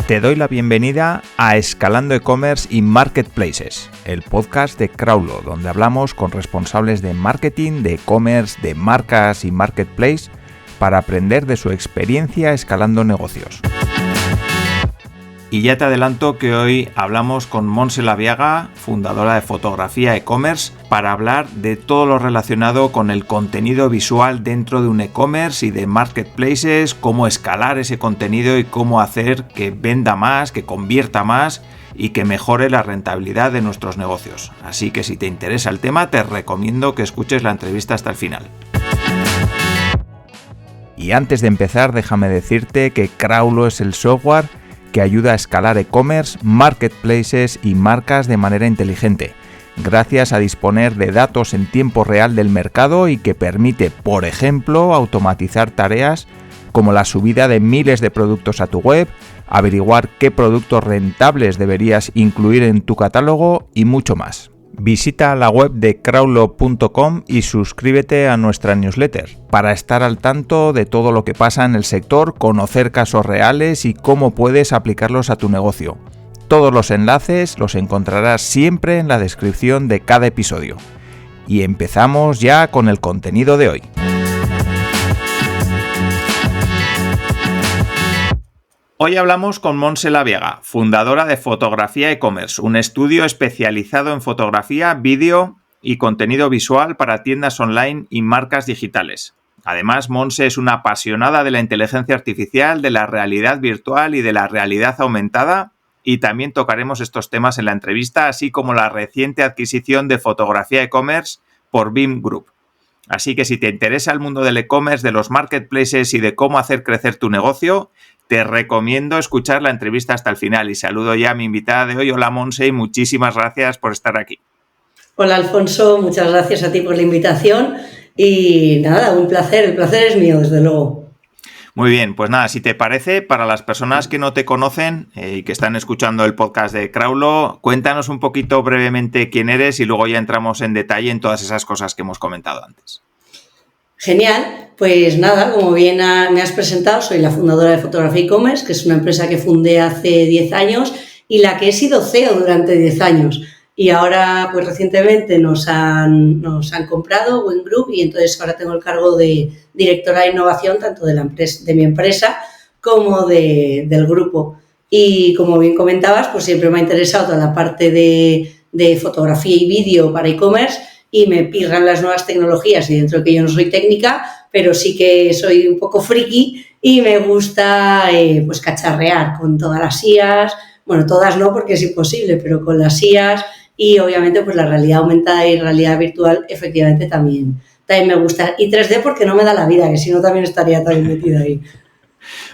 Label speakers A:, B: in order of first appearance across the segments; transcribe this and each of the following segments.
A: Te doy la bienvenida a Escalando e-commerce y Marketplaces, el podcast de Crowlo, donde hablamos con responsables de marketing, de e-commerce, de marcas y marketplace para aprender de su experiencia escalando negocios. Y ya te adelanto que hoy hablamos con Montse Laviaga, fundadora de Fotografía e-commerce, para hablar de todo lo relacionado con el contenido visual dentro de un e-commerce y de marketplaces, cómo escalar ese contenido y cómo hacer que venda más, que convierta más y que mejore la rentabilidad de nuestros negocios. Así que si te interesa el tema, te recomiendo que escuches la entrevista hasta el final. Y antes de empezar, déjame decirte que Crowlo es el software que ayuda a escalar e-commerce, marketplaces y marcas de manera inteligente, gracias a disponer de datos en tiempo real del mercado y que permite, por ejemplo, automatizar tareas como la subida de miles de productos a tu web, averiguar qué productos rentables deberías incluir en tu catálogo y mucho más. Visita la web de crowlo.com y suscríbete a nuestra newsletter para estar al tanto de todo lo que pasa en el sector, conocer casos reales y cómo puedes aplicarlos a tu negocio. Todos los enlaces los encontrarás siempre en la descripción de cada episodio. Y empezamos ya con el contenido de hoy. Hoy hablamos con Montse Laviaga, fundadora de Fotografía e-commerce, un estudio especializado en fotografía, vídeo y contenido visual para tiendas online y marcas digitales. Además, Montse es una apasionada de la inteligencia artificial, de la realidad virtual y de la realidad aumentada, y también tocaremos estos temas en la entrevista, así como la reciente adquisición de Fotografía e-commerce por BIM Group. Así que si te interesa el mundo del e-commerce, de los marketplaces y de cómo hacer crecer tu negocio, te recomiendo escuchar la entrevista hasta el final y saludo ya a mi invitada de hoy. Hola Montse y muchísimas gracias por estar aquí.
B: Hola Alfonso, muchas gracias a ti por la invitación y nada, un placer, el placer es mío desde luego.
A: Muy bien, pues nada, si te parece, para las personas que no te conocen y que están escuchando el podcast de Crowlo, cuéntanos un poquito brevemente quién eres y luego ya entramos en detalle en todas esas cosas que hemos comentado antes.
B: Genial, pues nada, como bien me has presentado, soy la fundadora de Fotografía e-commerce, que es una empresa que fundé hace 10 años y la que he sido CEO durante 10 años. Y ahora, pues recientemente nos han comprado BIM Group y entonces ahora tengo el cargo de directora de innovación tanto de la empresa, de mi empresa como del grupo. Y como bien comentabas, pues siempre me ha interesado toda la parte de fotografía y vídeo para e-commerce y me pirran las nuevas tecnologías y dentro de que yo no soy técnica, pero sí que soy un poco friki y me gusta pues cacharrear con todas las IAs, bueno, todas no porque es imposible, pero con las IAs y obviamente pues la realidad aumentada y realidad virtual efectivamente también me gusta. Y 3D porque no me da la vida, que si no también estaría también metida ahí.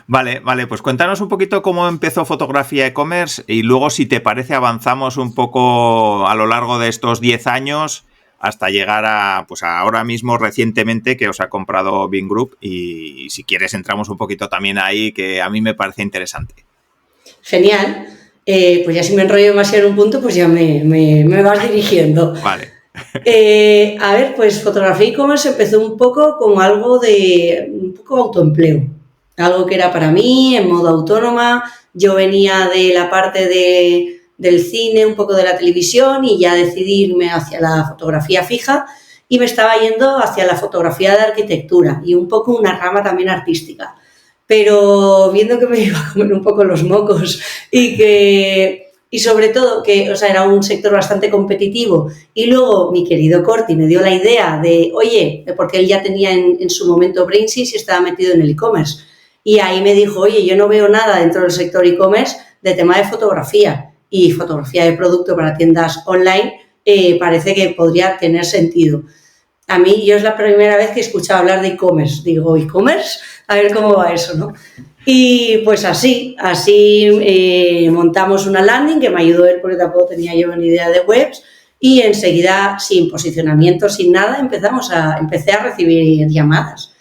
A: Vale, pues cuéntanos un poquito cómo empezó Fotografía e-commerce y luego si te parece avanzamos un poco a lo largo de estos 10 años hasta llegar a ahora mismo recientemente que os ha comprado BIM Group y si quieres entramos un poquito también ahí que a mí me parece interesante.
B: Genial, pues ya si me enrollo demasiado en un punto pues ya me vas dirigiendo.
A: Vale.
B: A ver, pues Fotografía e-commerce empezó un poco como algo de un poco autoempleo, algo que era para mí en modo autónoma. Yo venía de la parte del cine, un poco de la televisión y ya decidí irme hacia la fotografía fija y me estaba yendo hacia la fotografía de arquitectura y un poco una rama también artística. Pero viendo que me iba a comer un poco los mocos y sobre todo que era un sector bastante competitivo y luego mi querido Corti me dio la idea de, oye, porque él ya tenía en su momento Brainsys y estaba metido en el e-commerce y ahí me dijo, oye, yo no veo nada dentro del sector e-commerce de tema de fotografía y fotografía de producto para tiendas online, parece que podría tener sentido. A mí, yo es la primera vez que he escuchado hablar de e-commerce. Digo, ¿e-commerce? A ver cómo va eso, ¿no? Y pues así montamos una landing que me ayudó él porque tampoco tenía yo ni idea de webs y enseguida, sin posicionamiento, sin nada, empecé a recibir llamadas.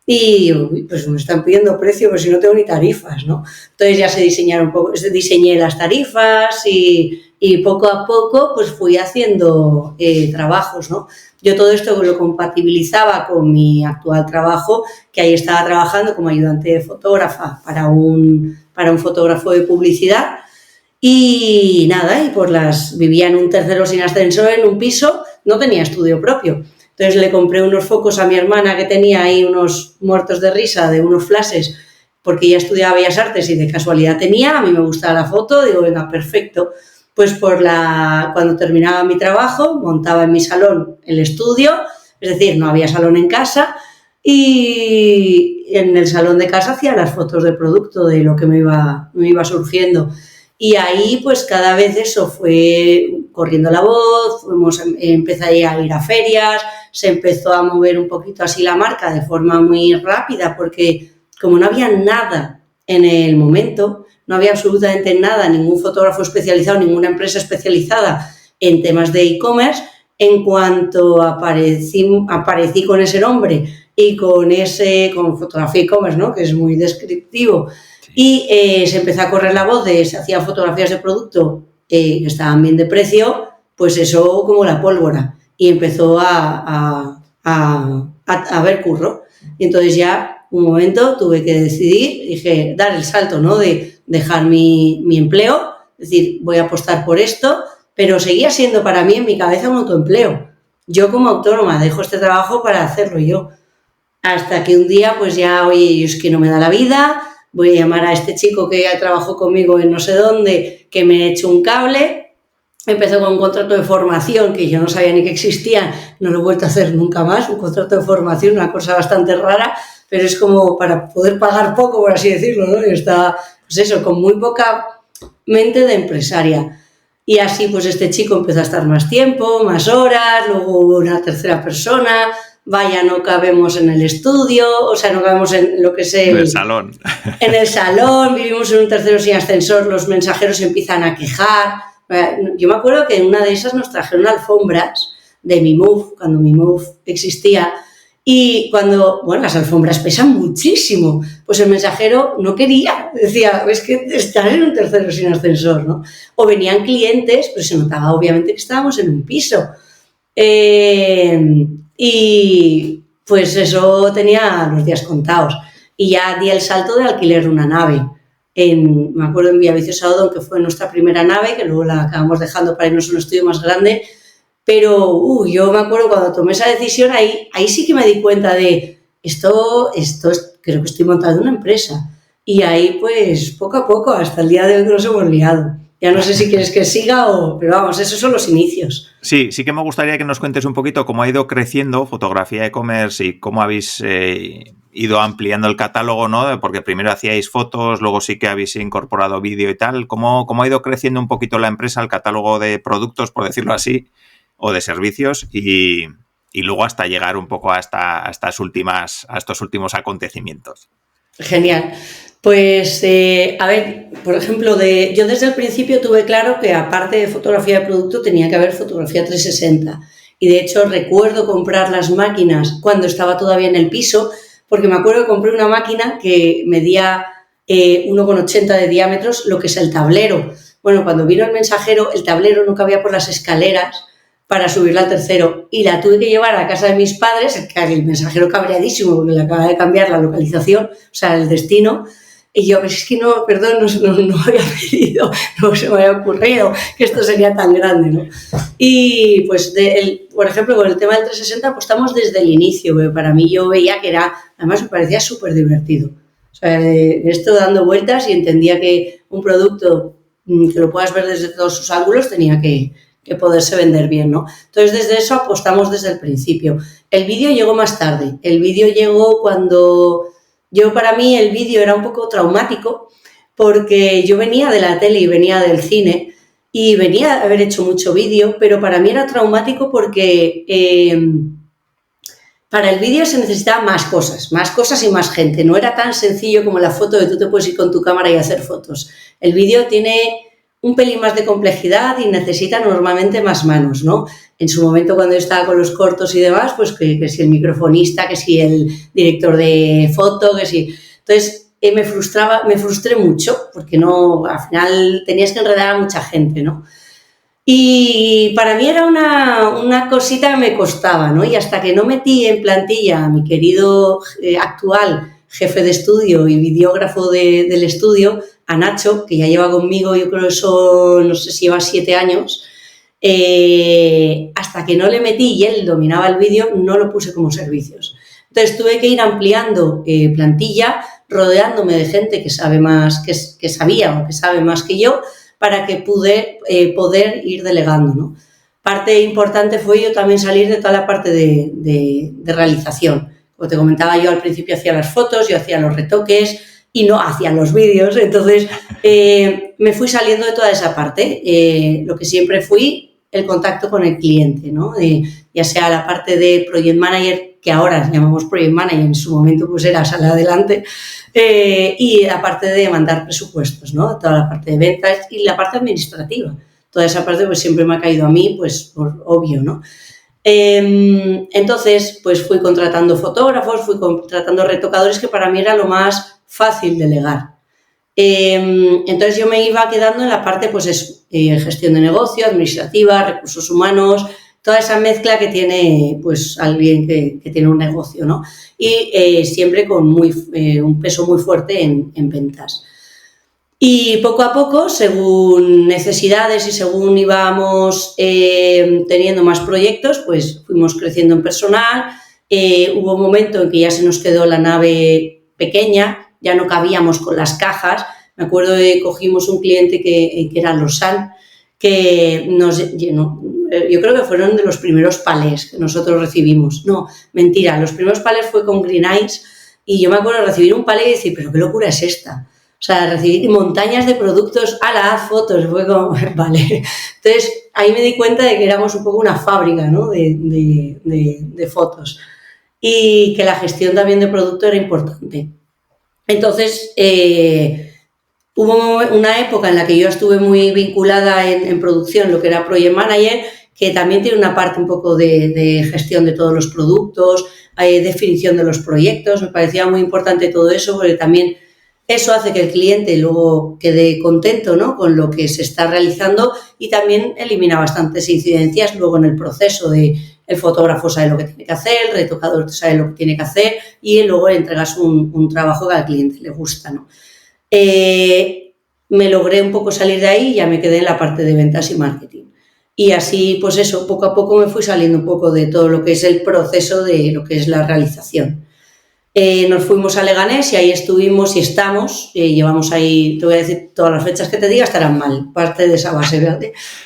B: Y pues me están pidiendo precio, pero si no tengo ni tarifas, ¿no? Entonces ya diseñé las tarifas y poco a poco pues fui haciendo trabajos, ¿no? Yo todo esto lo compatibilizaba con mi actual trabajo, que ahí estaba trabajando como ayudante de fotógrafa para un para un fotógrafo de publicidad. Y nada, vivía en un tercero sin ascensor en un piso, no tenía estudio propio. Entonces le compré unos focos a mi hermana que tenía ahí unos muertos de risa de unos flashes, porque ella estudiaba Bellas Artes y de casualidad tenía, a mí me gustaba la foto, digo, venga, perfecto. Pues cuando terminaba mi trabajo, montaba en mi salón el estudio, es decir, no había salón en casa, y en el salón de casa hacía las fotos de producto, de lo que me iba surgiendo. Y ahí, pues cada vez eso fue corriendo la voz, empecé a ir a ferias, se empezó a mover un poquito así la marca de forma muy rápida, porque como no había nada en el momento, no había absolutamente nada, ningún fotógrafo especializado, ninguna empresa especializada en temas de e-commerce, en cuanto aparecí con ese nombre y con fotografía e-commerce, ¿no?, que es muy descriptivo, y se empezó a correr la voz se hacían fotografías de producto que estaban bien de precio, pues eso como la pólvora, y empezó a haber curro. Y entonces ya un momento tuve que decidir, dije, dar el salto, ¿no?, de dejar mi empleo, es decir, voy a apostar por esto, pero seguía siendo para mí en mi cabeza un autoempleo. Yo como autónoma dejo este trabajo para hacerlo yo. Hasta que un día, pues ya, oye, yo es que no me da la vida, voy a llamar a este chico que ya trabajó conmigo en no sé dónde, que me echó un cable. Empezó con un contrato de formación que yo no sabía ni que existía, no lo he vuelto a hacer nunca más, un contrato de formación, una cosa bastante rara, pero es como para poder pagar poco, por así decirlo, ¿no? Y está, pues eso, con muy poca mente de empresaria. Y así, pues este chico empezó a estar más tiempo, más horas, luego hubo una tercera persona, vaya, no cabemos en el estudio, o sea, no cabemos en lo que es
A: el salón.
B: En el salón, vivimos en un tercero sin ascensor, los mensajeros se empiezan a quejar. Yo me acuerdo que en una de esas nos trajeron alfombras de Mimove, cuando Mimove existía, y las alfombras pesan muchísimo, pues el mensajero no quería, decía, es que estás en un tercero sin ascensor, ¿no? O venían clientes, pero se notaba obviamente que estábamos en un piso. Y pues eso tenía los días contados. Y ya di el salto de alquiler de una nave. Me acuerdo en Villaviciosa Odón, que fue nuestra primera nave, que luego la acabamos dejando para irnos a un estudio más grande. Pero yo me acuerdo cuando tomé esa decisión, ahí sí que me di cuenta de esto creo que estoy montando una empresa. Y ahí pues poco a poco, hasta el día de hoy que nos hemos liado. Ya no sé si quieres que siga pero vamos, esos son los inicios.
A: Sí que me gustaría que nos cuentes un poquito cómo ha ido creciendo Fotografía e-commerce y cómo habéis ido ampliando el catálogo, ¿no? Porque primero hacíais fotos, luego sí que habéis incorporado vídeo y tal. ¿Cómo ha ido creciendo un poquito la empresa, el catálogo de productos, por decirlo así, o de servicios, y luego hasta llegar un poco a estos últimos acontecimientos?
B: Genial. Pues, a ver, por ejemplo, yo desde el principio tuve claro que aparte de fotografía de producto tenía que haber fotografía 360. Y de hecho recuerdo comprar las máquinas cuando estaba todavía en el piso, porque me acuerdo que compré una máquina que medía 1,80 de diámetros, lo que es el tablero. Bueno, cuando vino el mensajero, el tablero no cabía por las escaleras para subirla al tercero y la tuve que llevar a casa de mis padres, el mensajero cabreadísimo porque le acaba de cambiar la localización, o sea, el destino, y yo, es que no, perdón, no había pedido, no se me había ocurrido que esto sería tan grande, ¿no? Y pues, por ejemplo, con el tema del 360 apostamos desde el inicio, porque para mí yo veía que además me parecía súper divertido. O sea, esto dando vueltas y entendía que un producto que lo puedas ver desde todos sus ángulos tenía que poderse vender bien, ¿no? Entonces, desde eso apostamos desde el principio. El vídeo llegó más tarde. El vídeo llegó cuando... Para mí el vídeo era un poco traumático porque yo venía de la tele y venía del cine y venía a haber hecho mucho vídeo, pero para mí era traumático porque para el vídeo se necesitaban más cosas y más gente. No era tan sencillo como la foto de tú te puedes ir con tu cámara y hacer fotos. El vídeo tiene un pelín más de complejidad y necesita normalmente más manos, ¿no? En su momento cuando yo estaba con los cortos y demás, pues que si el microfonista, que si el director de foto, que si... Entonces me frustré mucho porque al final tenías que enredar a mucha gente, ¿no? Y para mí era una cosita que me costaba, ¿no? Y hasta que no metí en plantilla a mi querido actual jefe de estudio y videógrafo del estudio, a Nacho, que ya lleva conmigo, yo creo que son, no sé si lleva 7 años, hasta que no le metí y él dominaba el vídeo, no lo puse como servicios. Entonces tuve que ir ampliando plantilla, rodeándome de gente que sabe más, que sabía o que sabe más que yo, para que poder ir delegando, ¿no? Parte importante fue yo también salir de toda la parte de realización. Como te comentaba, yo al principio hacía las fotos, yo hacía los retoques y no hacía los vídeos, entonces me fui saliendo de toda esa parte. Lo que siempre fui, el contacto con el cliente, ¿no? Ya sea la parte de Project Manager, que ahora llamamos Project Manager, en su momento pues era salir adelante, y la parte de mandar presupuestos, ¿no? Toda la parte de ventas y la parte administrativa. Toda esa parte pues siempre me ha caído a mí, pues por obvio, ¿no? Entonces, pues fui contratando fotógrafos, fui contratando retocadores, que para mí era lo más fácil delegar. Entonces yo me iba quedando en la parte, pues eso, gestión de negocio, administrativa, recursos humanos, toda esa mezcla que tiene pues alguien que tiene un negocio, ¿no? Y siempre con un peso muy fuerte en ventas. Y poco a poco, según necesidades y según íbamos teniendo más proyectos, pues fuimos creciendo en personal. Hubo un momento en que ya se nos quedó la nave pequeña, ya no cabíamos con las cajas. Me acuerdo que cogimos un cliente que era Lausanne, que nos llenó. Yo creo que fueron de los primeros palés que nosotros recibimos. No, mentira, los primeros palés fue con Green Eyes y yo me acuerdo de recibir un palé y decir, pero qué locura es esta. O sea, recibir montañas de productos, haz fotos, fue como, vale. Entonces, ahí me di cuenta de que éramos un poco una fábrica, ¿no? de fotos y que la gestión también de producto era importante. Entonces, hubo una época en la que yo estuve muy vinculada en producción, lo que era Project Manager, que también tiene una parte un poco de gestión de todos los productos, definición de los proyectos. Me parecía muy importante todo eso, porque también eso hace que el cliente luego quede contento, ¿no?, con lo que se está realizando, y también elimina bastantes incidencias luego en el proceso el fotógrafo sabe lo que tiene que hacer, el retocador sabe lo que tiene que hacer y luego le entregas un trabajo que al cliente le gusta, ¿no? Me logré un poco salir de ahí y ya me quedé en la parte de ventas y marketing. Y así, pues eso, poco a poco me fui saliendo un poco de todo lo que es el proceso de lo que es la realización. Nos fuimos a Leganés y ahí estuvimos y estamos, llevamos ahí, te voy a decir, todas las fechas que te diga estarán mal, parte de esa base, ¿verdad?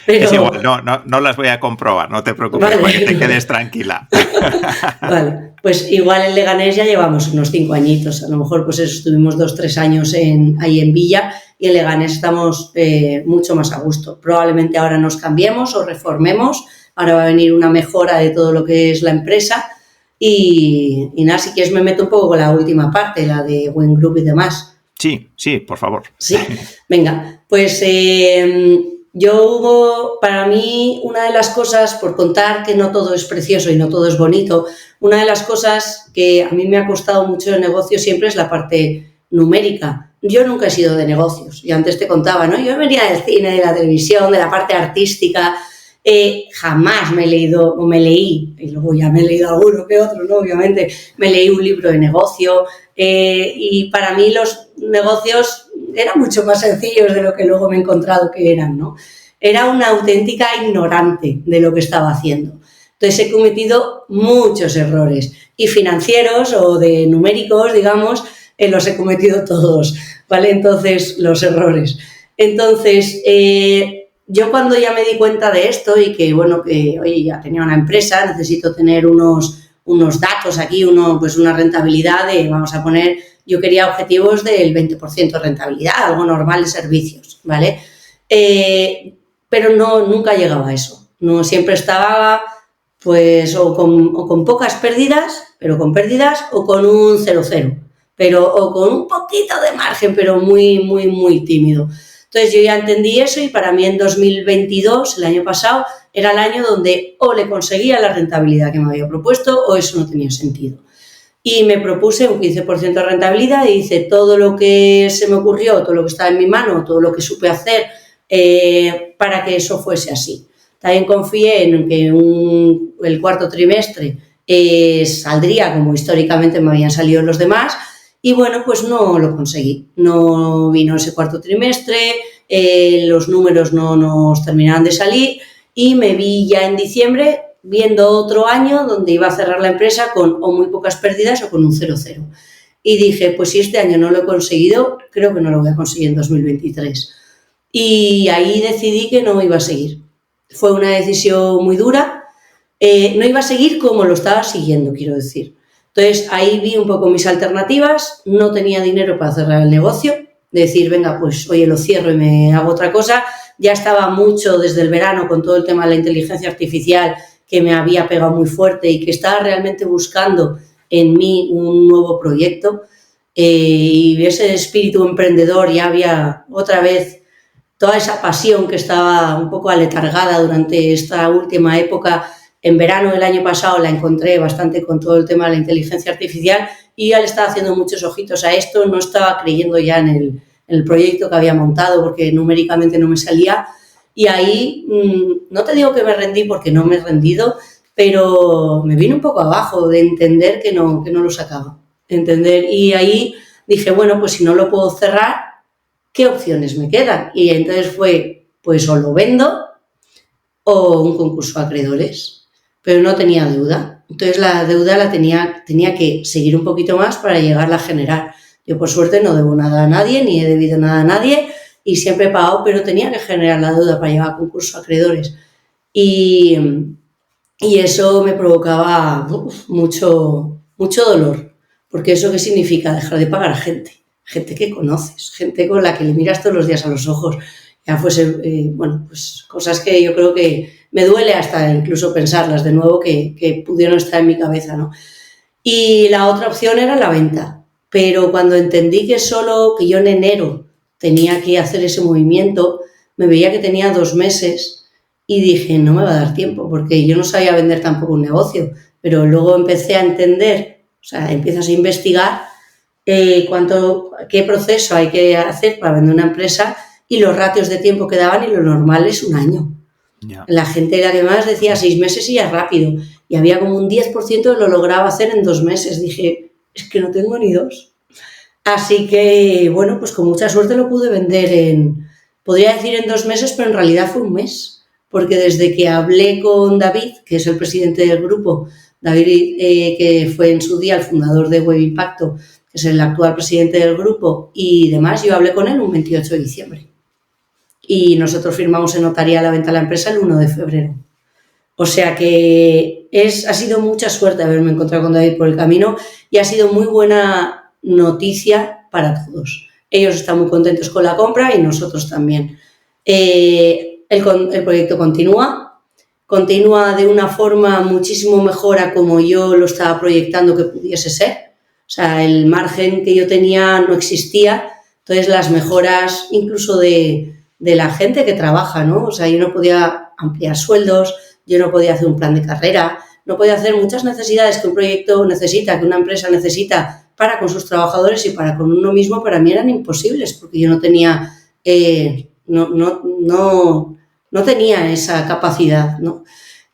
B: Pero...
A: Es igual, no las voy a comprobar, no te preocupes, vale, para que te quedes tranquila.
B: Vale, pues igual en Leganés ya llevamos unos 5 añitos, a lo mejor pues eso, estuvimos 2-3 años ahí en Villa, y en Leganés estamos mucho más a gusto. Probablemente ahora nos cambiemos o reformemos, ahora va a venir una mejora de todo lo que es la empresa. Y nada, si quieres me meto un poco con la última parte, la de Win Group y demás.
A: Sí, por favor.
B: Sí, venga, pues para mí, una de las cosas, por contar que no todo es precioso y no todo es bonito, una de las cosas que a mí me ha costado mucho el negocio siempre es la parte numérica. Yo nunca he sido de negocios, y antes te contaba, ¿no? Yo venía del cine, de la televisión, de la parte artística. Jamás me he leído, o me leí, y luego ya me he leído alguno que otro, ¿no? Obviamente, me leí un libro de negocio, y para mí los negocios eran mucho más sencillos de lo que luego me he encontrado que eran, ¿no? Era una auténtica ignorante de lo que estaba haciendo. Entonces he cometido muchos errores, y financieros o de numéricos, digamos, los he cometido todos, ¿vale? Entonces, los errores. Entonces, yo cuando ya me di cuenta de esto y que, bueno, que oye, ya tenía una empresa, necesito tener unos datos aquí, pues una rentabilidad vamos a poner, yo quería objetivos del 20% de rentabilidad, algo normal de servicios, ¿vale? Pero nunca llegaba a eso. No, siempre estaba, pues, o con pocas pérdidas, pero con pérdidas, o con un 0,0, o con un poquito de margen, pero muy, muy, muy tímido. Entonces yo ya entendí eso, y para mí en 2022, el año pasado, era el año donde o le conseguía la rentabilidad que me había propuesto o eso no tenía sentido. Y me propuse un 15% de rentabilidad y hice todo lo que se me ocurrió, todo lo que estaba en mi mano, todo lo que supe hacer para que eso fuese así. También confié en que el cuarto trimestre saldría como históricamente me habían salido los demás. y bueno, pues no lo conseguí. No vino ese cuarto trimestre, los números no nos terminaron de salir y me vi ya en diciembre viendo otro año donde iba a cerrar la empresa con o muy pocas pérdidas o con un 0,0. Y dije, pues si este año no lo he conseguido, creo que no lo voy a conseguir en 2023. Y ahí decidí que no iba a seguir. Fue una decisión muy dura. No iba a seguir como lo estaba siguiendo, quiero decir. Entonces ahí vi un poco mis alternativas, no tenía dinero para cerrar el negocio, de decir, venga, pues oye, lo cierro y me hago otra cosa. Ya estaba mucho desde el verano con todo el tema de la inteligencia artificial que me había pegado muy fuerte y que estaba realmente buscando en mí un nuevo proyecto, y ese espíritu emprendedor, ya había otra vez toda esa pasión que estaba un poco aletargada durante esta última época. En verano del año pasado la encontré bastante con todo el tema de la inteligencia artificial y ya le estaba haciendo muchos ojitos a esto, no estaba creyendo ya en el proyecto que había montado porque numéricamente no me salía. Y ahí, no te digo que me rendí porque no me he rendido, pero me vine un poco abajo de entender que no lo sacaba. Entender. Y ahí dije, bueno, pues si no lo puedo cerrar, ¿qué opciones me quedan? Y entonces fue, pues o lo vendo o un concurso de acreedores. Pero no tenía deuda. Entonces la deuda la tenía que seguir un poquito más para llegarla a generar. Yo por suerte no debo nada a nadie, ni he debido nada a nadie, y siempre he pagado, pero tenía que generar la deuda para llevar a concurso a acreedores. Y eso me provocaba mucho dolor, porque ¿eso qué significa? Dejar de pagar a gente que conoces, gente con la que le miras todos los días a los ojos. Ya fuese, bueno, pues cosas que yo creo que me duele hasta incluso pensarlas de nuevo, que pudieron estar en mi cabeza, ¿no? Y la otra opción era la venta, pero cuando entendí que yo en enero tenía que hacer ese movimiento, me veía que tenía 2 meses y dije, no me va a dar tiempo, porque yo no sabía vender tampoco un negocio, pero luego empecé a entender, o sea, empiezas a investigar qué proceso hay que hacer para vender una empresa y los ratios de tiempo que daban, y lo normal es 1 año. Yeah. La gente la que más decía 6 meses y ya rápido, y había como un 10% que lo lograba hacer en 2 meses. Dije, es que no tengo ni 2. Así que, bueno, pues con mucha suerte lo pude vender podría decir en 2 meses, pero en realidad fue 1 mes, porque desde que hablé con David, que es el presidente del grupo, David, que fue en su día el fundador de Web Impacto, que es el actual presidente del grupo, y demás, yo hablé con él un 28 de diciembre. Y nosotros firmamos en notaría la venta de la empresa el 1 de febrero. O sea que ha sido mucha suerte haberme encontrado con David por el camino, y ha sido muy buena noticia para todos. Ellos están muy contentos con la compra y nosotros también. El proyecto continúa de una forma muchísimo mejor a como yo lo estaba proyectando que pudiese ser. O sea, el margen que yo tenía no existía, entonces las mejoras incluso de la gente que trabaja, ¿no? O sea, yo no podía ampliar sueldos, yo no podía hacer un plan de carrera, no podía hacer muchas necesidades que un proyecto necesita, que una empresa necesita para con sus trabajadores y para con uno mismo. Para mí eran imposibles porque yo no tenía, no tenía esa capacidad, ¿no?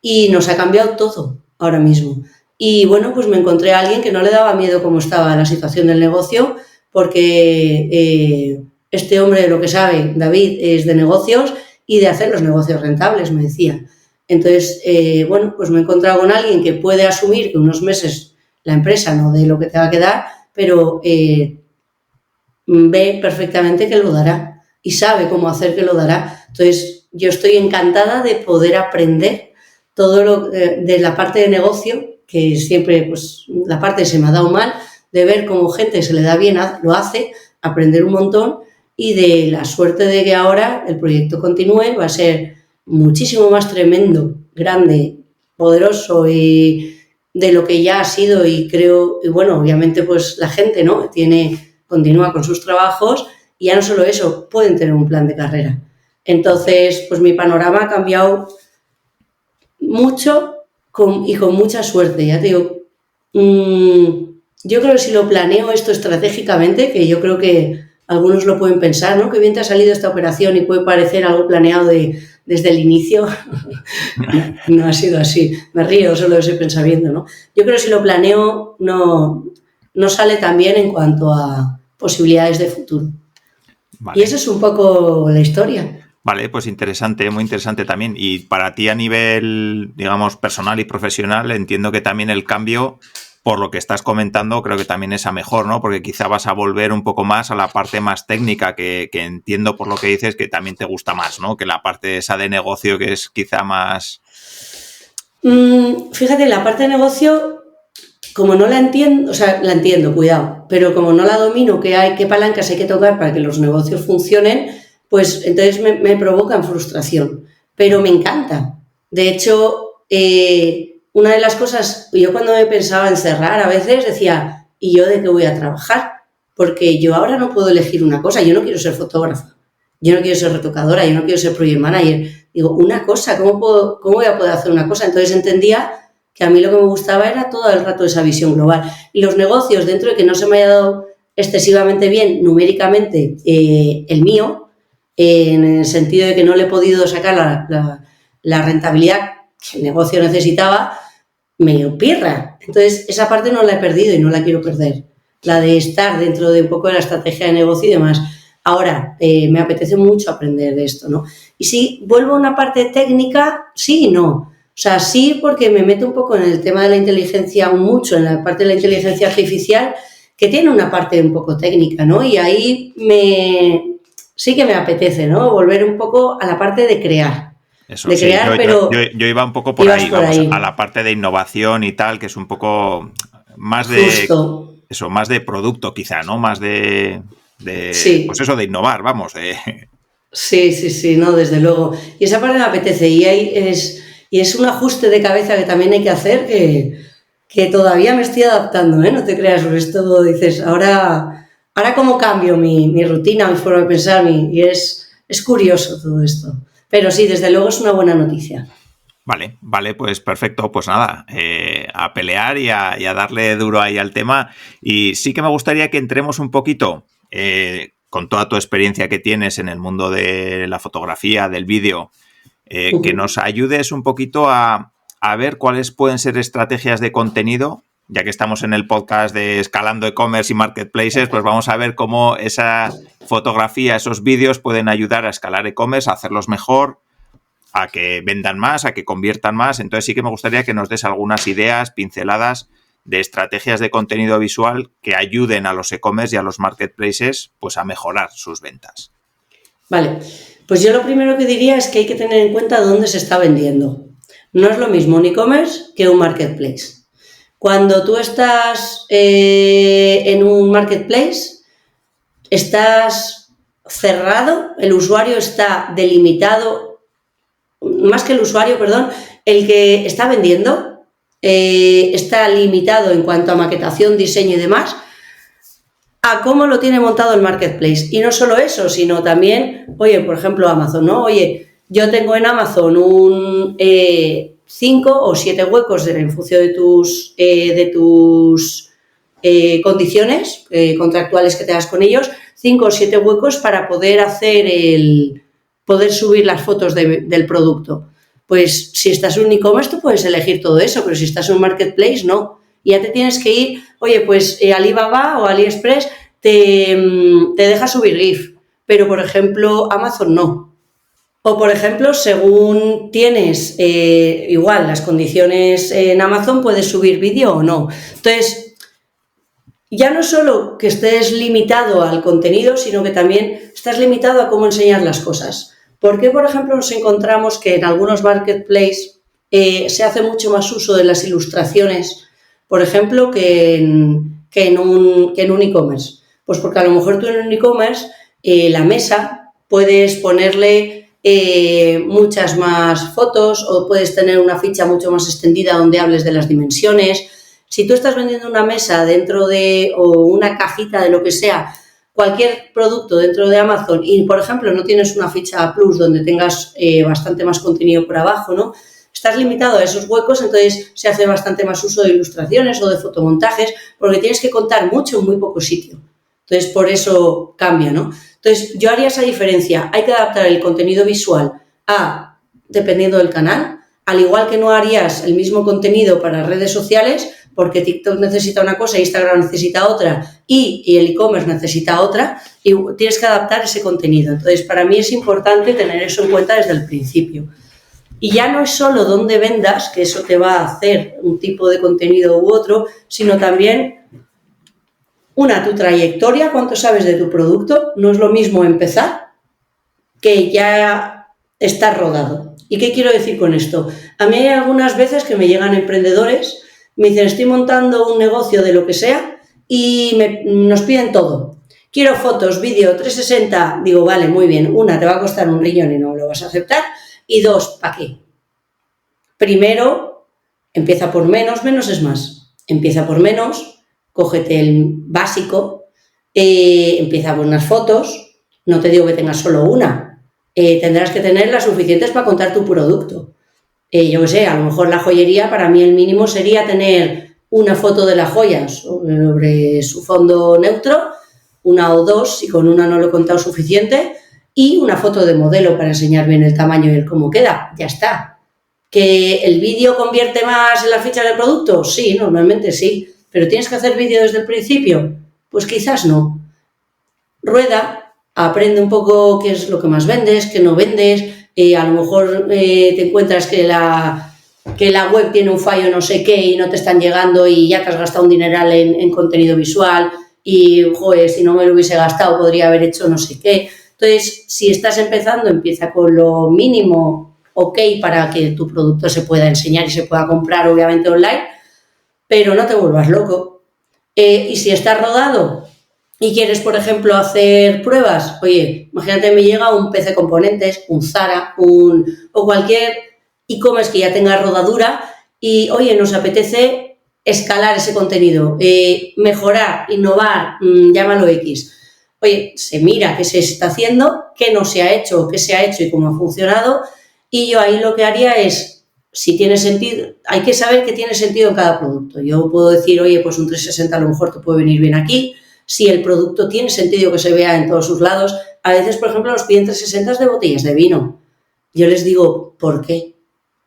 B: Y nos ha cambiado todo ahora mismo. Y bueno, pues me encontré a alguien que no le daba miedo cómo estaba la situación del negocio, porque este hombre lo que sabe, David, es de negocios y de hacer los negocios rentables, me decía. Entonces, bueno, pues me he encontrado con alguien que puede asumir que unos meses la empresa no dé lo que te va a quedar, pero ve perfectamente que lo dará y sabe cómo hacer que lo dará. Entonces, yo estoy encantada de poder aprender todo lo de la parte de negocio, que siempre, pues, la parte se me ha dado mal, de ver cómo gente se le da bien, lo hace, aprender un montón, y de la suerte de que ahora el proyecto continúe. Va a ser muchísimo más tremendo, grande, poderoso y de lo que ya ha sido, y creo, y bueno, obviamente pues la gente, ¿no?, continúa con sus trabajos, y ya no solo eso, pueden tener un plan de carrera. Entonces, pues mi panorama ha cambiado mucho y con mucha suerte. Ya te digo, yo creo que si lo planeo esto estratégicamente, que yo creo que algunos lo pueden pensar, ¿no?, que bien te ha salido esta operación y puede parecer algo planeado desde el inicio. No ha sido así. Me río solo de ese pensamiento, ¿no? Yo creo que si lo planeo, no no sale tan bien en cuanto a posibilidades de futuro. Vale. Y eso es un poco la historia.
A: Vale, pues interesante, muy interesante también. Y para ti a nivel, digamos, personal y profesional, entiendo que también el cambio, por lo que estás comentando, creo que también es a mejor, ¿no? Porque quizá vas a volver un poco más a la parte más técnica, que entiendo por lo que dices que también te gusta más, ¿no? Que la parte esa de negocio que es quizá más...
B: Fíjate, la parte de negocio, como no la entiendo, o sea, la entiendo, cuidado, pero como no la domino, qué palancas hay que tocar para que los negocios funcionen, pues entonces me provocan frustración, pero me encanta. De hecho, una de las cosas, yo cuando me pensaba en cerrar a veces decía, ¿y yo de qué voy a trabajar? Porque yo ahora no puedo elegir una cosa, yo no quiero ser fotógrafa, yo no quiero ser retocadora, yo no quiero ser project manager. Digo, una cosa, ¿cómo voy a poder hacer una cosa? Entonces entendía que a mí lo que me gustaba era todo el rato esa visión global. Y los negocios, dentro de que no se me haya dado excesivamente bien numéricamente el mío, en el sentido de que no le he podido sacar la rentabilidad que el negocio necesitaba, me dio pirra. Entonces, esa parte no la he perdido y no la quiero perder. La de estar dentro de un poco de la estrategia de negocio y demás. Ahora, me apetece mucho aprender de esto, ¿no? Y si vuelvo a una parte técnica, sí y no. O sea, sí porque me meto un poco en el tema de la inteligencia, mucho en la parte de la inteligencia artificial, que tiene una parte un poco técnica, ¿no? Y ahí sí que me apetece, ¿no? Volver un poco a la parte de crear.
A: Eso, de crear, pero yo iba un poco por ahí, vamos, a la parte de innovación y tal, que es un poco más de...
B: Justo.
A: Eso, más de producto quizá, ¿no? Más de
B: sí.
A: Pues eso, de innovar, vamos.
B: Sí, no, desde luego. Y esa parte me apetece y es un ajuste de cabeza que también hay que hacer que todavía me estoy adaptando, ¿eh? No te creas, por esto dices, ahora cómo cambio mi rutina, mi forma de pensar, y es curioso todo esto. Pero sí, desde luego es una buena noticia.
A: Vale, pues perfecto, pues nada, a pelear y a darle duro ahí al tema. Y sí que me gustaría que entremos un poquito, con toda tu experiencia que tienes en el mundo de la fotografía, del vídeo, que nos ayudes un poquito a ver cuáles pueden ser estrategias de contenido. Ya que estamos en el podcast de Escalando e-commerce y marketplaces, pues vamos a ver cómo esa fotografía, esos vídeos pueden ayudar a escalar e-commerce, a hacerlos mejor, a que vendan más, a que conviertan más. Entonces sí que me gustaría que nos des algunas ideas, pinceladas de estrategias de contenido visual que ayuden a los e-commerce y a los marketplaces pues a mejorar sus ventas.
B: Vale, pues yo lo primero que diría es que hay que tener en cuenta dónde se está vendiendo. No es lo mismo un e-commerce que un marketplace. Cuando tú estás en un marketplace, estás cerrado, el usuario está delimitado, más que el usuario, perdón, el que está vendiendo está limitado en cuanto a maquetación, diseño y demás, a cómo lo tiene montado el marketplace. Y no solo eso, sino también, oye, por ejemplo, Amazon, ¿no? Oye, yo tengo en Amazon un 5 o 7 huecos en función de tus condiciones contractuales que tengas con ellos, 5 o 7 huecos para poder poder subir las fotos del producto. Pues si estás en un e-commerce tú puedes elegir todo eso, pero si estás en un marketplace no. Y ya te tienes que ir, oye, pues Alibaba o AliExpress te deja subir GIF, pero por ejemplo Amazon no. O, por ejemplo, según tienes igual las condiciones en Amazon, puedes subir vídeo o no. Entonces, ya no solo que estés limitado al contenido, sino que también estás limitado a cómo enseñar las cosas. ¿Por qué, por ejemplo, nos encontramos que en algunos marketplaces se hace mucho más uso de las ilustraciones, por ejemplo, que en un e-commerce? Pues porque a lo mejor tú en un e-commerce la mesa puedes ponerle muchas más fotos o puedes tener una ficha mucho más extendida donde hables de las dimensiones. Si tú estás vendiendo una mesa o una cajita de lo que sea, cualquier producto dentro de Amazon y, por ejemplo, no tienes una ficha plus donde tengas bastante más contenido por abajo, ¿no? Estás limitado a esos huecos, entonces se hace bastante más uso de ilustraciones o de fotomontajes porque tienes que contar mucho en muy poco sitio. Entonces, por eso cambia, ¿no? Entonces, yo haría esa diferencia. Hay que adaptar el contenido visual dependiendo del canal, al igual que no harías el mismo contenido para redes sociales, porque TikTok necesita una cosa, Instagram necesita otra y el e-commerce necesita otra, y tienes que adaptar ese contenido. Entonces, para mí es importante tener eso en cuenta desde el principio. Y ya no es solo dónde vendas, que eso te va a hacer un tipo de contenido u otro, sino también tu trayectoria, cuánto sabes de tu producto. No es lo mismo empezar que ya estar rodado. ¿Y qué quiero decir con esto? A mí hay algunas veces que me llegan emprendedores, me dicen, estoy montando un negocio de lo que sea y nos piden todo. Quiero fotos, vídeo, 360. Digo, vale, muy bien. Una, te va a costar un riñón y no lo vas a aceptar. Y dos, ¿para qué? Primero, empieza por menos es más. Empieza por menos, cógete el básico, empieza por unas fotos. No te digo que tengas solo una. Tendrás que tener las suficientes para contar tu producto. Yo qué sé, a lo mejor la joyería, para mí el mínimo sería tener una foto de la joya sobre su fondo neutro, una o dos, si con una no lo he contado suficiente, y una foto de modelo para enseñar bien el tamaño y el cómo queda. Ya está. ¿Que el vídeo convierte más en las fichas del producto? Sí, normalmente sí. ¿Pero tienes que hacer vídeo desde el principio? Pues quizás no. Rueda, aprende un poco qué es lo que más vendes, qué no vendes. A lo mejor te encuentras que la web tiene un fallo no sé qué y no te están llegando y ya te has gastado un dineral en contenido visual y, joder, si no me lo hubiese gastado podría haber hecho no sé qué. Entonces, si estás empezando, empieza con lo mínimo, ok, para que tu producto se pueda enseñar y se pueda comprar, obviamente, online, pero no te vuelvas loco. Y si estás rodado y quieres, por ejemplo, hacer pruebas, oye, imagínate, me llega un PC Componentes, un Zara, o cualquier e-commerce que ya tenga rodadura y, oye, nos apetece escalar ese contenido, mejorar, innovar, llámalo X. Oye, se mira qué se está haciendo, qué no se ha hecho, qué se ha hecho y cómo ha funcionado, y yo ahí lo que haría es, si tiene sentido, hay que saber que tiene sentido en cada producto. Yo puedo decir, oye, pues un 360 a lo mejor te puede venir bien aquí, si el producto tiene sentido que se vea en todos sus lados. A veces, por ejemplo, nos piden 360 de botellas de vino. Yo les digo, ¿por qué?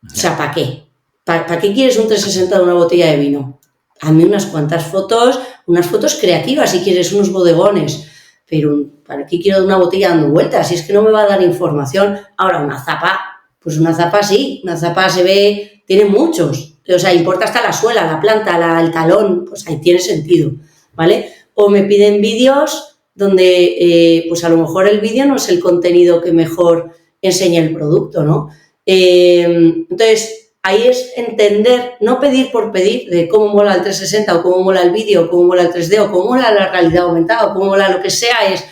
B: O sea, ¿para qué? ¿Para qué quieres un 360 de una botella de vino? Hazme unas cuantas fotos, unas fotos creativas si quieres, unos bodegones. Pero ¿para qué quiero una botella dando vueltas? Si es que no me va a dar información. Ahora, una zapa, pues una zapa sí, una zapa se ve, tiene muchos. O sea, importa hasta la suela, la planta, el talón, pues ahí tiene sentido, ¿vale? O me piden vídeos donde, pues a lo mejor el vídeo no es el contenido que mejor enseña el producto, ¿no? Entonces, ahí es entender, no pedir por pedir de cómo mola el 360 o cómo mola el vídeo, o cómo mola el 3D o cómo mola la realidad aumentada o cómo mola lo que sea, es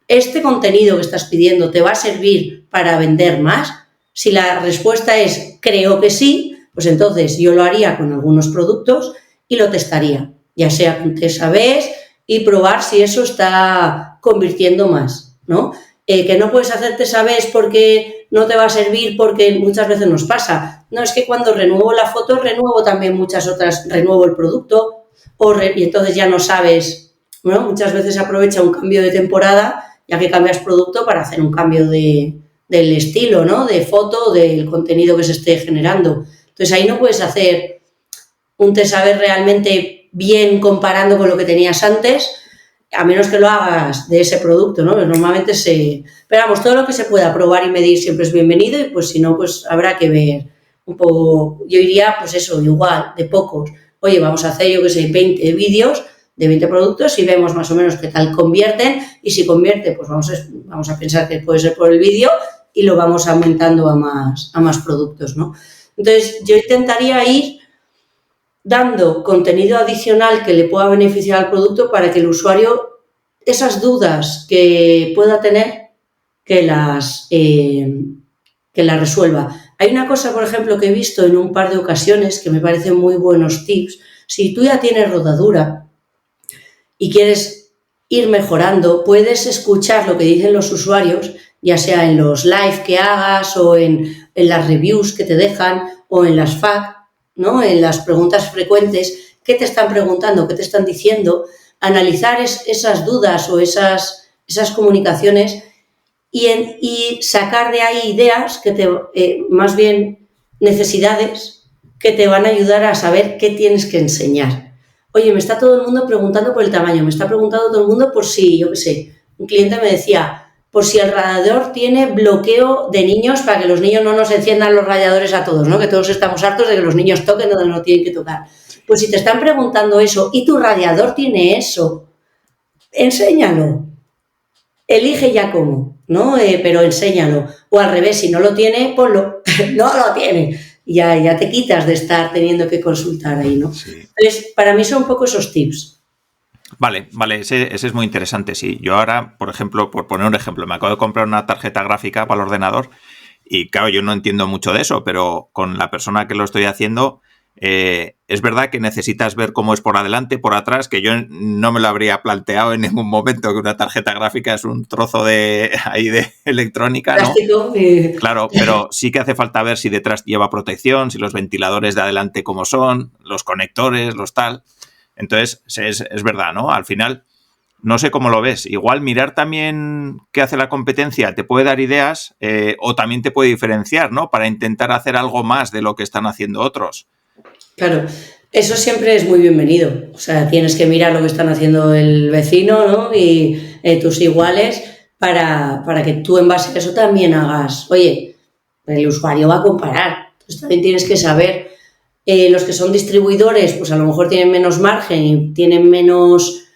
B: este contenido que estás pidiendo ¿te va a servir para vender más? Si la respuesta es creo que sí, pues entonces yo lo haría con algunos productos y lo testaría, ya sea con test-A/B y probar si eso está convirtiendo más, ¿no? Que no puedes hacer test-A/B porque no te va a servir, porque muchas veces nos pasa. No, es que cuando renuevo la foto, renuevo también muchas otras, renuevo el producto y entonces ya no sabes, ¿no? Muchas veces se aprovecha un cambio de temporada, ya que cambias producto, para hacer un cambio del estilo, ¿no? De foto, del contenido que se esté generando. Entonces ahí no puedes hacer un test-A/B realmente bien comparando con lo que tenías antes, a menos que lo hagas de ese producto, ¿no? Pues normalmente pero vamos, todo lo que se pueda probar y medir siempre es bienvenido y pues si no, pues habrá que ver un poco. Yo iría, pues eso, igual, de pocos. Oye, vamos a hacer, yo que sé, 20 vídeos de 20 productos y vemos más o menos qué tal convierten, y si convierte, pues vamos a pensar que puede ser por el vídeo y lo vamos aumentando a más productos, ¿no? Entonces, yo intentaría ir dando contenido adicional que le pueda beneficiar al producto para que el usuario, esas dudas que pueda tener, que las resuelva. Hay una cosa, por ejemplo, que he visto en un par de ocasiones que me parecen muy buenos tips. Si tú ya tienes rodadura y quieres ir mejorando, puedes escuchar lo que dicen los usuarios, ya sea en los live que hagas o en las reviews que te dejan o en las FAQ, ¿no? En las preguntas frecuentes, qué te están preguntando, qué te están diciendo, analizar esas dudas o esas comunicaciones y sacar de ahí ideas más bien necesidades que te van a ayudar a saber qué tienes que enseñar. Oye, me está todo el mundo preguntando por el tamaño, me está preguntando todo el mundo por si, yo qué sé, un cliente me decía, por si el radiador tiene bloqueo de niños para que los niños no nos enciendan los radiadores a todos, ¿no? Que todos estamos hartos de que los niños toquen donde no tienen que tocar. Pues si te están preguntando eso y tu radiador tiene eso, enséñalo. Elige ya cómo, ¿no? Pero enséñalo. O al revés, si no lo tiene, ponlo. No lo tiene. Ya te quitas de estar teniendo que consultar ahí, ¿no?
A: Sí.
B: Entonces, para mí son un poco esos tips.
A: Vale, ese es muy interesante, sí. Yo ahora, por ejemplo, por poner un ejemplo, me acabo de comprar una tarjeta gráfica para el ordenador y claro, yo no entiendo mucho de eso, pero con la persona que lo estoy haciendo, es verdad que necesitas ver cómo es por adelante, por atrás, que yo no me lo habría planteado en ningún momento, que una tarjeta gráfica es un trozo de electrónica, ¿no?
B: Plástico.
A: Claro, pero sí que hace falta ver si detrás lleva protección, si los ventiladores de adelante cómo son, los conectores, los tal. Entonces, es verdad, ¿no? Al final, no sé cómo lo ves. Igual mirar también qué hace la competencia te puede dar ideas o también te puede diferenciar, ¿no? Para intentar hacer algo más de lo que están haciendo otros.
B: Claro, eso siempre es muy bienvenido. O sea, tienes que mirar lo que están haciendo el vecino, ¿no? Y tus iguales para que tú en base a eso también hagas, oye, el usuario va a comparar. Entonces también tienes que saber. Los que son distribuidores, pues a lo mejor tienen menos margen y tienen menos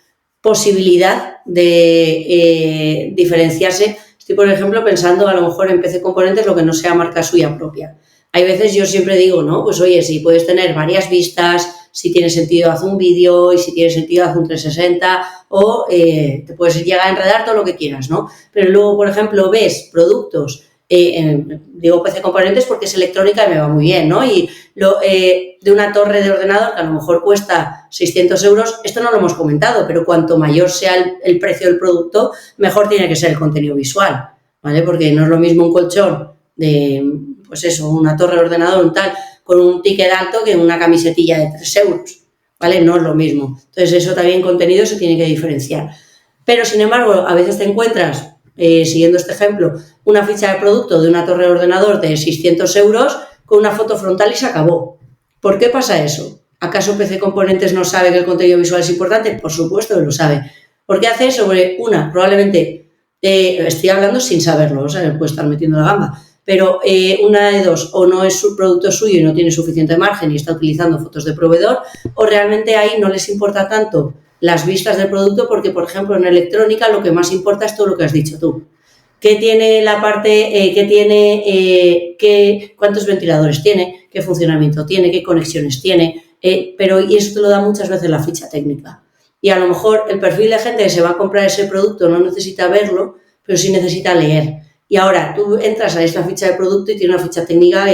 B: posibilidad de diferenciarse. Estoy, por ejemplo, pensando a lo mejor en PC Componentes lo que no sea marca suya propia. Hay veces yo siempre digo, ¿no? Pues oye, si puedes tener varias vistas, si tiene sentido haz un vídeo y si tiene sentido haz un 360 o te puedes llegar a enredar todo lo que quieras, ¿no? Pero luego, por ejemplo, ves productos, digo PC Componentes porque es electrónica y me va muy bien, ¿no? Y de una torre de ordenador que a lo mejor cuesta 600 euros, esto no lo hemos comentado, pero cuanto mayor sea el precio del producto, mejor tiene que ser el contenido visual, ¿vale? Porque no es lo mismo un colchón de, pues eso, una torre de ordenador, un tal, con un ticket alto que una camisetilla de 3 euros, ¿vale? No es lo mismo. Entonces, eso también contenido se tiene que diferenciar. Pero, sin embargo, a veces te encuentras, siguiendo este ejemplo, una ficha de producto de una torre de ordenador de 600 euros con una foto frontal y se acabó. ¿Por qué pasa eso? ¿Acaso PC Componentes no sabe que el contenido visual es importante? Por supuesto que lo sabe. ¿Por qué hace eso? Porque probablemente, estoy hablando sin saberlo, o sea, me puede estar metiendo la gamba, pero una de dos, o no es su producto suyo y no tiene suficiente margen y está utilizando fotos de proveedor, o realmente ahí no les importa tanto las vistas del producto porque, por ejemplo, en electrónica lo que más importa es todo lo que has dicho tú. ¿Qué tiene la parte, cuántos ventiladores tiene, qué funcionamiento tiene, qué conexiones tiene? Pero y eso te lo da muchas veces la ficha técnica. Y a lo mejor el perfil de gente que se va a comprar ese producto no necesita verlo, pero sí necesita leer. Y ahora tú entras a esta ficha de producto y tiene una ficha técnica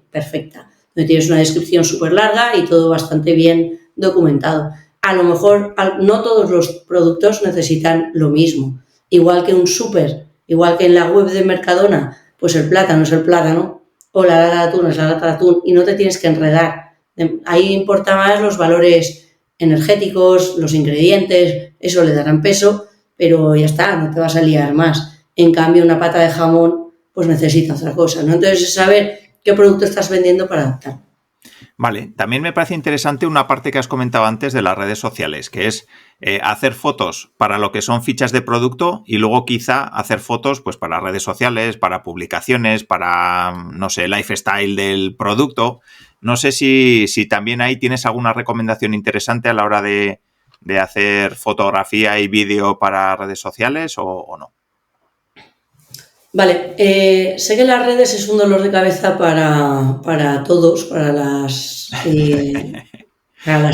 B: perfecta, donde tienes una descripción súper larga y todo bastante bien documentado. A lo mejor no todos los productos necesitan lo mismo. Igual que un súper, igual que en la web de Mercadona, pues el plátano es el plátano o la lata de atún es la lata de atún y no te tienes que enredar. Ahí importa más los valores energéticos, los ingredientes, eso le darán peso, pero ya está, no te vas a liar más. En cambio, una pata de jamón, pues necesita otra cosa, ¿no? Entonces, es saber qué producto estás vendiendo para adaptar.
A: Vale, también me parece interesante una parte que has comentado antes de las redes sociales, que es hacer fotos para lo que son fichas de producto y luego quizá hacer fotos pues para redes sociales, para publicaciones, para, no sé, lifestyle del producto. No sé si también ahí tienes alguna recomendación interesante a la hora de hacer fotografía y vídeo para redes sociales o no.
B: Vale, sé que las redes es un dolor de cabeza para todos, para las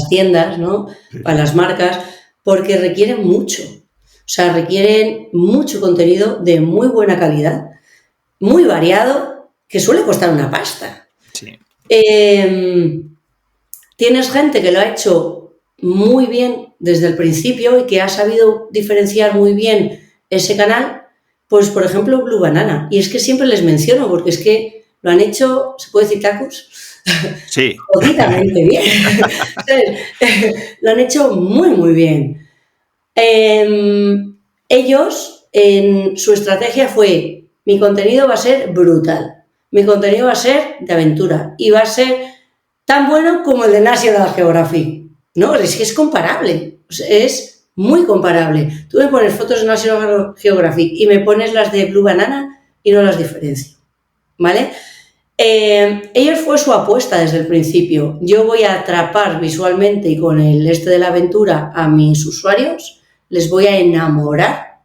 B: tiendas, ¿no? Sí. Para las marcas, porque requieren mucho. O sea, requieren mucho contenido de muy buena calidad, muy variado, que suele costar una pasta.
A: Sí.
B: Tienes gente que lo ha hecho muy bien desde el principio y que ha sabido diferenciar muy bien ese canal. Pues, por ejemplo, Blue Banana. Y es que siempre les menciono, porque es que lo han hecho, ¿se puede decir tacos?
A: Sí.
B: Jodidamente bien. Lo han hecho muy, muy bien. Ellos, en su estrategia fue, mi contenido va a ser brutal. Mi contenido va a ser de aventura. Y va a ser tan bueno como el de National Geographic, ¿no? Es que es comparable, o sea, es muy comparable. Tú me pones fotos de National Geographic y me pones las de Blue Banana y no las diferencio, ¿vale? Ellos fue su apuesta desde el principio. Yo voy a atrapar visualmente y con el de la aventura a mis usuarios, les voy a enamorar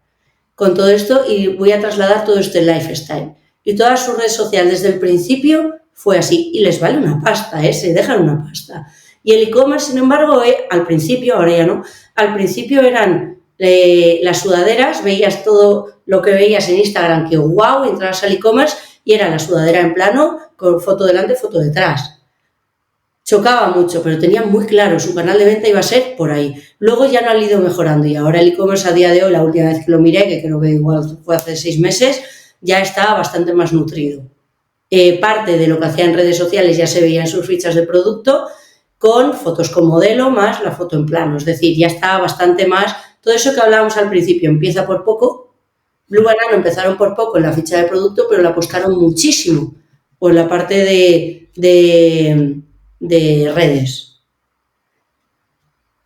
B: con todo esto y voy a trasladar todo este lifestyle. Y todas sus redes sociales desde el principio fue así. Y les vale una pasta, se dejan una pasta. Y el e-commerce, sin embargo, al principio, ahora ya no, al principio eran las sudaderas, veías todo lo que veías en Instagram, que wow, entrabas al e-commerce y era la sudadera en plano con foto delante, foto detrás. Chocaba mucho, pero tenía muy claro, su canal de venta iba a ser por ahí. Luego ya no han ido mejorando y ahora el e-commerce a día de hoy, la última vez que lo miré, que creo que igual fue hace 6 meses, ya está bastante más nutrido. Parte de lo que hacía en redes sociales ya se veía en sus fichas de producto, con fotos con modelo más la foto en plano. Es decir, ya está bastante más. Todo eso que hablábamos al principio empieza por poco. Blue Banana empezaron por poco en la ficha de producto, pero la apostaron muchísimo por la parte de redes.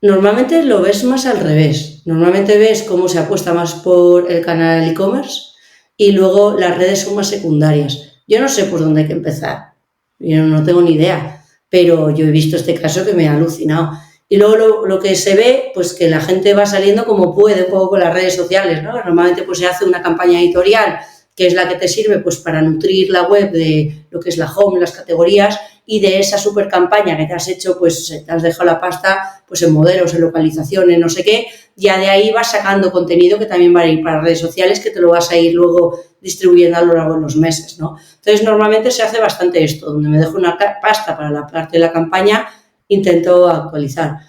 B: Normalmente lo ves más al revés. Normalmente ves cómo se apuesta más por el canal e-commerce y luego las redes son más secundarias. Yo no sé por dónde hay que empezar. Yo no tengo ni idea, pero yo he visto este caso que me ha alucinado. Y luego lo que se ve, pues que la gente va saliendo como puede, un poco con las redes sociales, ¿no? Normalmente pues se hace una campaña editorial que es la que te sirve pues para nutrir la web de lo que es la home, las categorías, y de esa super campaña que te has hecho, pues te has dejado la pasta pues en modelos, en localizaciones, no sé qué, ya de ahí vas sacando contenido que también va a ir para redes sociales, que te lo vas a ir luego distribuyendo a lo largo de los meses, ¿no? Entonces normalmente se hace bastante esto, donde me dejo una pasta para la parte de la campaña, intento actualizar.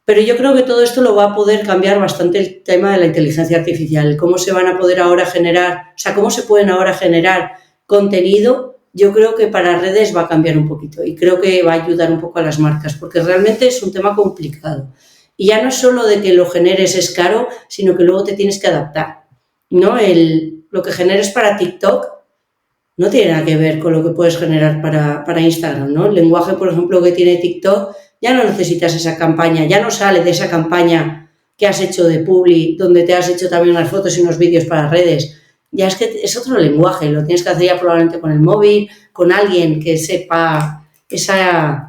B: Pero yo creo que todo esto lo va a poder cambiar bastante el tema de la inteligencia artificial, cómo se van a poder ahora generar, o sea, cómo se pueden ahora generar contenido. Yo creo que para redes va a cambiar un poquito y creo que va a ayudar un poco a las marcas, porque realmente es un tema complicado. Y ya no es solo de que lo generes es caro, sino que luego te tienes que adaptar, ¿no? Lo que generes para TikTok no tiene nada que ver con lo que puedes generar para Instagram, ¿no? El lenguaje, por ejemplo, que tiene TikTok, ya no necesitas esa campaña, ya no sale de esa campaña que has hecho de Publi, donde te has hecho también unas fotos y unos vídeos para redes. Ya es que es otro lenguaje, lo tienes que hacer ya probablemente con el móvil, con alguien que sepa ese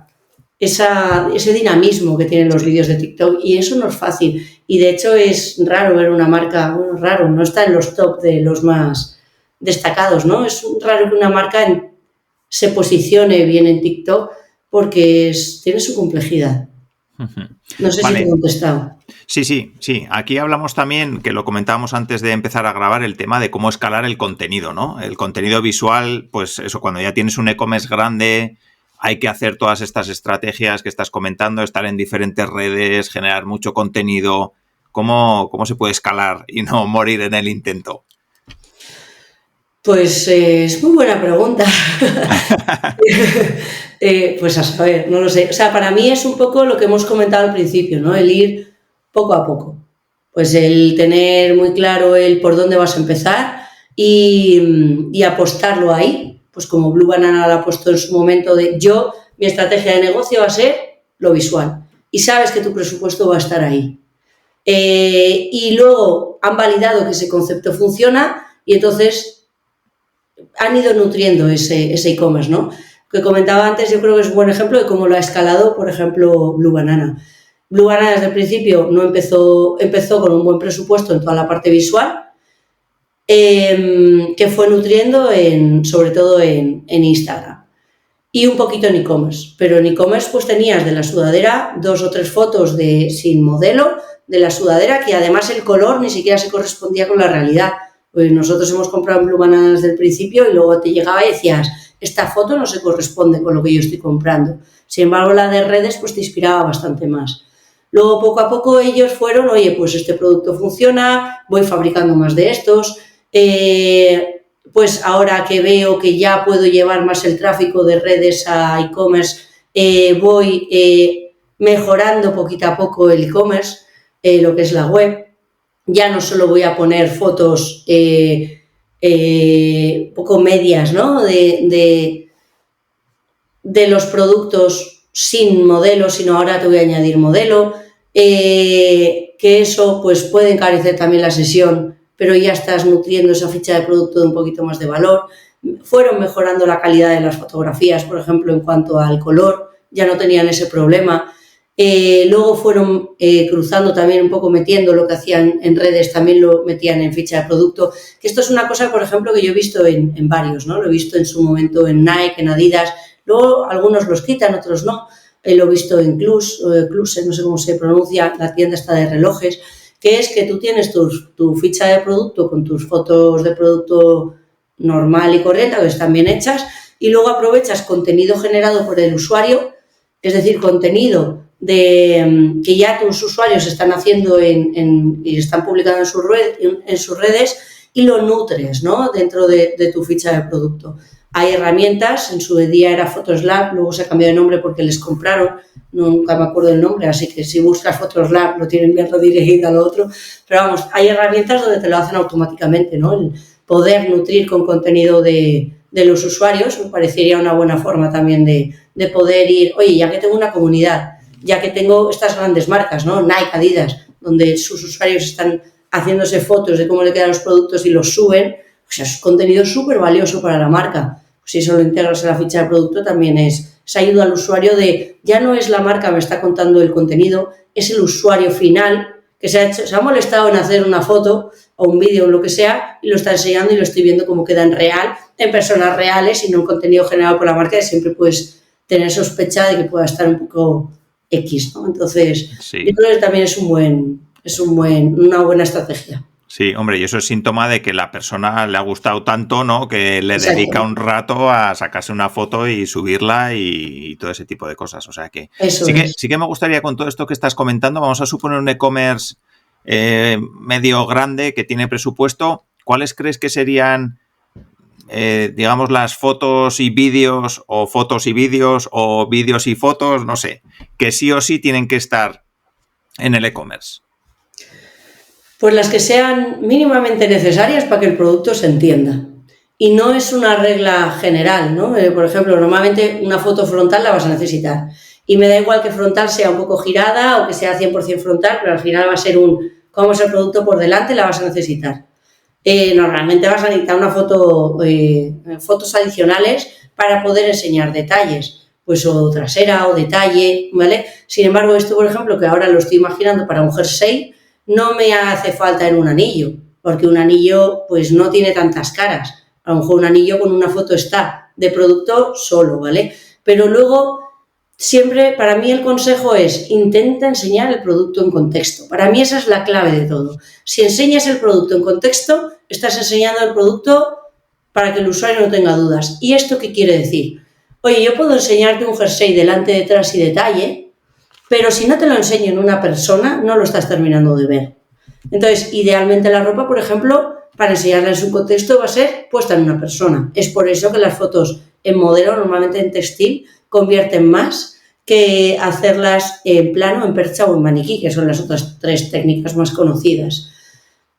B: dinamismo que tienen los vídeos de TikTok, y eso no es fácil. Y de hecho es raro ver una marca, bueno, raro, no está en los top de los más destacados, ¿no? Es raro que una marca se posicione bien en TikTok porque tiene su complejidad. No sé si te he contestado.
A: Sí. Aquí hablamos también, que lo comentábamos antes de empezar a grabar, el tema de cómo escalar el contenido, ¿no? El contenido visual, pues eso, cuando ya tienes un e-commerce grande, hay que hacer todas estas estrategias que estás comentando, estar en diferentes redes, generar mucho contenido. ¿Cómo se puede escalar y no morir en el intento?
B: Pues es muy buena pregunta. Pues a saber, no lo sé. O sea, para mí es un poco lo que hemos comentado al principio, ¿no? El ir poco a poco. Pues el tener muy claro el por dónde vas a empezar y apostarlo ahí. Pues como Blue Banana lo ha puesto en su momento mi estrategia de negocio va a ser lo visual. Y sabes que tu presupuesto va a estar ahí. Y luego han validado que ese concepto funciona y entonces han ido nutriendo ese e-commerce, ¿no? Que comentaba antes, yo creo que es un buen ejemplo de cómo lo ha escalado, por ejemplo, Blue Banana. Blue Banana desde el principio empezó con un buen presupuesto en toda la parte visual, que fue nutriendo sobre todo en Instagram y un poquito en e-commerce. Pero en e-commerce pues tenías de la sudadera 2 o 3 fotos sin modelo de la sudadera, que además el color ni siquiera se correspondía con la realidad. Pues nosotros hemos comprado en Blue Banana desde el principio y luego te llegaba y decías, esta foto no se corresponde con lo que yo estoy comprando. Sin embargo, la de redes pues te inspiraba bastante más. Luego, poco a poco, ellos fueron, oye, pues este producto funciona, voy fabricando más de estos, pues ahora que veo que ya puedo llevar más el tráfico de redes a e-commerce, voy mejorando poquito a poco el e-commerce, lo que es la web. Ya no solo voy a poner fotos poco medias, ¿no? De los productos, sin modelo, sino ahora te voy a añadir modelo, que eso pues puede encarecer también la sesión, pero ya estás nutriendo esa ficha de producto de un poquito más de valor. Fueron mejorando la calidad de las fotografías, por ejemplo, en cuanto al color, ya no tenían ese problema. Luego fueron cruzando también un poco, metiendo lo que hacían en redes, también lo metían en ficha de producto, que esto es una cosa, por ejemplo, que yo he visto en varios, ¿no? Lo he visto en su momento en Nike, en Adidas, luego algunos los quitan, otros no. Lo he visto en Cluse, no sé cómo se pronuncia, la tienda esta de relojes, que es que tú tienes tu ficha de producto con tus fotos de producto normal y correcta, que están bien hechas, y luego aprovechas contenido generado por el usuario, es decir, contenido que ya tus usuarios están haciendo y están publicando en sus redes, y lo nutres, ¿no?, dentro de tu ficha de producto. Hay herramientas, en su día era Photoslab, luego se cambió de nombre porque les compraron, nunca me acuerdo del nombre, así que si buscas Photoslab lo tienen bien redirigido a lo otro, pero vamos, hay herramientas donde te lo hacen automáticamente, ¿no? El poder nutrir con contenido de los usuarios me parecería una buena forma también de poder ir, oye, ya que tengo una comunidad, ya que tengo estas grandes marcas, ¿no? Nike, Adidas, donde sus usuarios están haciéndose fotos de cómo le quedan los productos y los suben, o sea, es contenido súper valioso para la marca. Si eso lo integras en la ficha de producto, también es ayuda al usuario ya no es la marca me está contando el contenido, es el usuario final que se ha molestado en hacer una foto o un vídeo o lo que sea y lo está enseñando y lo estoy viendo cómo queda en real, en personas reales y no en contenido generado por la marca, que siempre puedes tener sospecha de que pueda estar un poco X, ¿no? Entonces, sí, yo creo que también es una buena estrategia.
A: Sí, hombre, y eso es síntoma de que la persona le ha gustado tanto, ¿no?, que le dedica un rato a sacarse una foto y subirla y todo ese tipo de cosas. O sea que sí que me gustaría, con todo esto que estás comentando, vamos a suponer un e-commerce medio grande que tiene presupuesto. ¿Cuáles crees que serían, digamos, las fotos y vídeos o vídeos y fotos, no sé, que sí o sí tienen que estar en el e-commerce?
B: Pues las que sean mínimamente necesarias para que el producto se entienda. Y no es una regla general, ¿no? Por ejemplo, normalmente una foto frontal la vas a necesitar. Y me da igual que frontal sea un poco girada o que sea 100% frontal, pero al final va a ser cómo es el producto por delante, la vas a necesitar. Normalmente vas a necesitar una fotos adicionales para poder enseñar detalles, pues o trasera o detalle, ¿vale? Sin embargo, esto, por ejemplo, que ahora lo estoy imaginando para un jersey, no me hace falta en un anillo, porque un anillo pues no tiene tantas caras. A lo mejor un anillo con una foto está de producto solo, ¿vale? Pero luego, siempre, para mí el consejo es, intenta enseñar el producto en contexto. Para mí esa es la clave de todo. Si enseñas el producto en contexto, estás enseñando el producto para que el usuario no tenga dudas. ¿Y esto qué quiere decir? Oye, yo puedo enseñarte un jersey delante, detrás y detalle, pero si no te lo enseño en una persona, no lo estás terminando de ver. Entonces, idealmente la ropa, por ejemplo, para enseñarla en su contexto va a ser puesta en una persona. Es por eso que las fotos en modelo, normalmente en textil, convierten más que hacerlas en plano, en percha o en maniquí, que son las otras 3 técnicas más conocidas.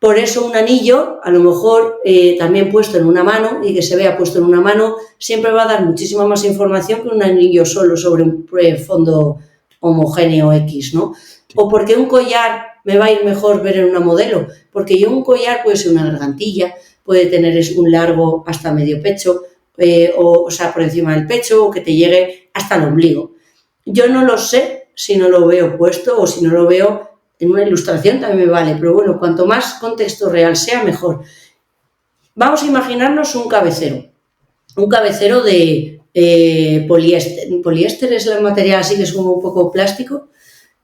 B: Por eso un anillo, a lo mejor también puesto en una mano y que se vea puesto en una mano, siempre va a dar muchísima más información que un anillo solo sobre un fondo homogéneo X, ¿no? O porque un collar me va a ir mejor ver en una modelo, porque yo un collar puede ser una gargantilla, puede tener un largo hasta medio pecho, o sea, por encima del pecho, o que te llegue hasta el ombligo. Yo no lo sé si no lo veo puesto o si no lo veo en una ilustración, también me vale, pero bueno, cuanto más contexto real sea, mejor. Vamos a imaginarnos un cabecero de poliéster. Poliéster es el material así que es como un poco plástico.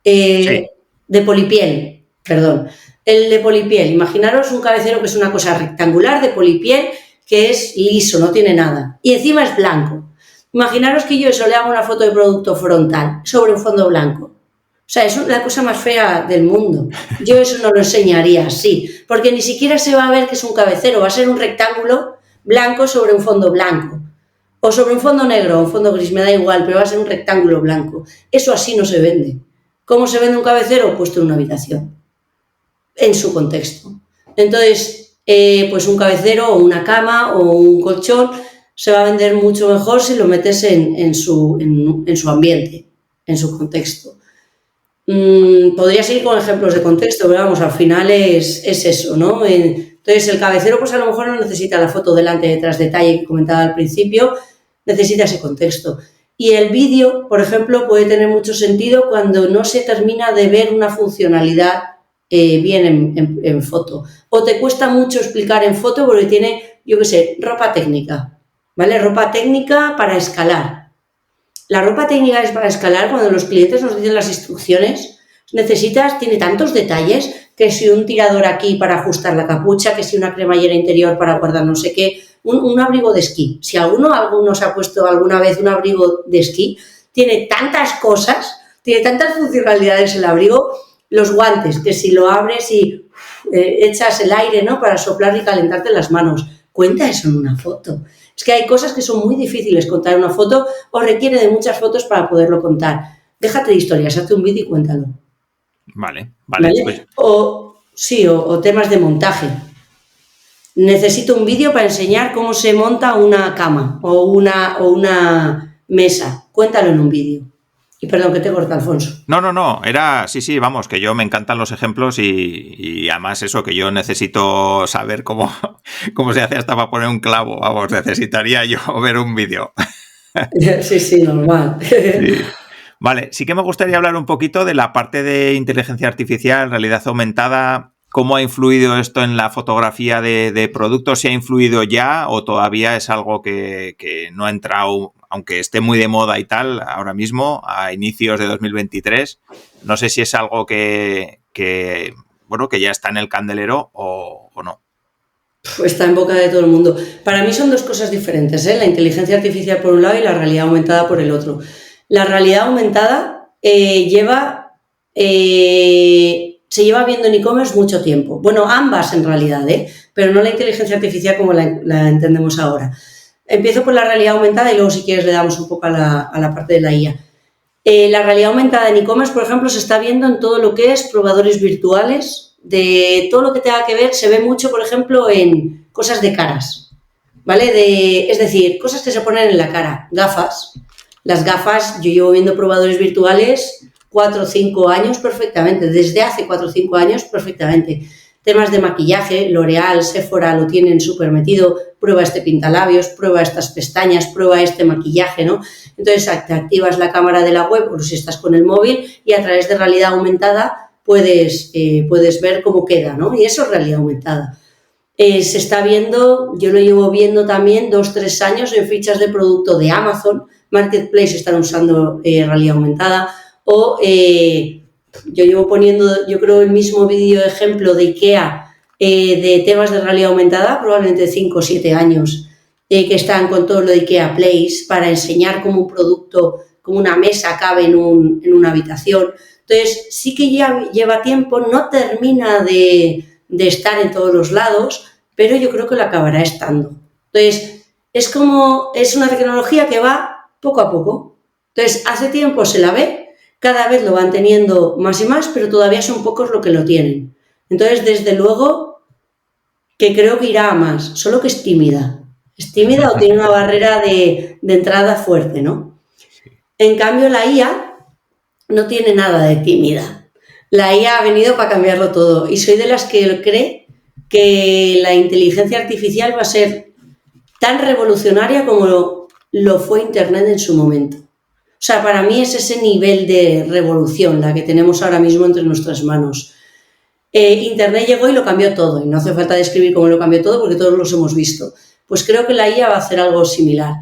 A: Sí.
B: De polipiel, perdón. El de polipiel, imaginaros un cabecero que es una cosa rectangular de polipiel que es liso, no tiene nada. Y encima es blanco. Imaginaros que yo eso le hago una foto de producto frontal sobre un fondo blanco. O sea, es la cosa más fea del mundo. Yo eso no lo enseñaría así, porque ni siquiera se va a ver que es un cabecero, va a ser un rectángulo blanco sobre un fondo blanco. O sobre un fondo negro o un fondo gris, me da igual, pero va a ser un rectángulo blanco. Eso así no se vende. ¿Cómo se vende un cabecero? Puesto en una habitación, en su contexto. Entonces, pues un cabecero o una cama o un colchón se va a vender mucho mejor si lo metes en su ambiente. en su contexto. Podría seguir con ejemplos de contexto, pero vamos, al final es eso, ¿no? Entonces, el cabecero, pues a lo mejor no necesita la foto delante, detrás, detalle que comentaba al principio, necesita ese contexto. Y el vídeo, por ejemplo, puede tener mucho sentido cuando no se termina de ver una funcionalidad bien en foto. O te cuesta mucho explicar en foto porque tiene, yo qué sé, ropa técnica, ¿vale? Ropa técnica para escalar. La ropa técnica es para escalar cuando los clientes nos dicen las instrucciones. Tiene tantos detalles, que si un tirador aquí para ajustar la capucha, que si una cremallera interior para guardar no sé qué, un abrigo de esquí. Si alguno se ha puesto alguna vez un abrigo de esquí, tiene tantas cosas, tiene tantas funcionalidades el abrigo, los guantes, que si lo abres y echas el aire, ¿no?, para soplar y calentarte las manos. Cuenta eso en una foto. Es que hay cosas que son muy difíciles contar en una foto o requiere de muchas fotos para poderlo contar. Déjate de historias, hazte un vídeo y cuéntalo.
A: Vale.
B: Pues. O temas de montaje. Necesito un vídeo para enseñar cómo se monta una cama o una mesa. Cuéntalo en un vídeo. Y perdón, que te corta, Alfonso.
A: No, sí, vamos, que yo me encantan los ejemplos y además eso, que yo necesito saber cómo se hace hasta para poner un clavo, vamos, necesitaría yo ver un vídeo.
B: Sí, normal.
A: Sí. Vale, sí que me gustaría hablar un poquito de la parte de inteligencia artificial, realidad aumentada, cómo ha influido esto en la fotografía de productos, si ha influido ya o todavía es algo que no ha entrado, aunque esté muy de moda y tal, ahora mismo, a inicios de 2023. No sé si es algo que ya está en el candelero o no.
B: Está en boca de todo el mundo. Para mí son dos cosas diferentes, ¿eh? La inteligencia artificial por un lado y la realidad aumentada por el otro. La realidad aumentada se lleva viendo en e-commerce mucho tiempo. Bueno, ambas en realidad, pero no la inteligencia artificial como la entendemos ahora. Empiezo por la realidad aumentada y luego, si quieres, le damos un poco a la parte de la IA. La realidad aumentada en e-commerce, por ejemplo, se está viendo en todo lo que es probadores virtuales, de todo lo que tenga que ver, se ve mucho, por ejemplo, en cosas de caras, ¿vale? Es decir, cosas que se ponen en la cara, gafas. Las gafas, yo llevo viendo probadores virtuales 4 o 5 años perfectamente, desde hace 4 o 5 años perfectamente. Temas de maquillaje, L'Oreal, Sephora lo tienen súper metido, prueba este pintalabios, prueba estas pestañas, prueba este maquillaje, ¿no? Entonces te activas la cámara de la web o si estás con el móvil y a través de realidad aumentada puedes ver cómo queda, ¿no? Y eso es realidad aumentada. Se está viendo, yo lo llevo viendo también 2 o 3 años en fichas de producto de Amazon, Marketplace están usando realidad aumentada o yo llevo poniendo, yo creo, el mismo vídeo ejemplo de IKEA de temas de realidad aumentada, probablemente 5 o 7 años, que están con todo lo de IKEA Place para enseñar cómo un producto, como una mesa cabe en una habitación. Entonces, sí que ya lleva tiempo, no termina de estar en todos los lados, pero yo creo que lo acabará estando. Entonces, es una tecnología que va poco a poco. Entonces, hace tiempo se la ve, cada vez lo van teniendo más y más, pero todavía son pocos los que lo tienen. Entonces, desde luego, que creo que irá a más, solo que es tímida. Es tímida o tiene una barrera de entrada fuerte, ¿no? En cambio, la IA no tiene nada de tímida. La IA ha venido para cambiarlo todo y soy de las que cree que la inteligencia artificial va a ser tan revolucionaria como lo fue Internet en su momento. O sea, para mí es ese nivel de revolución la que tenemos ahora mismo entre nuestras manos. Internet llegó y lo cambió todo y no hace falta describir cómo lo cambió todo porque todos los hemos visto. Pues creo que la IA va a hacer algo similar.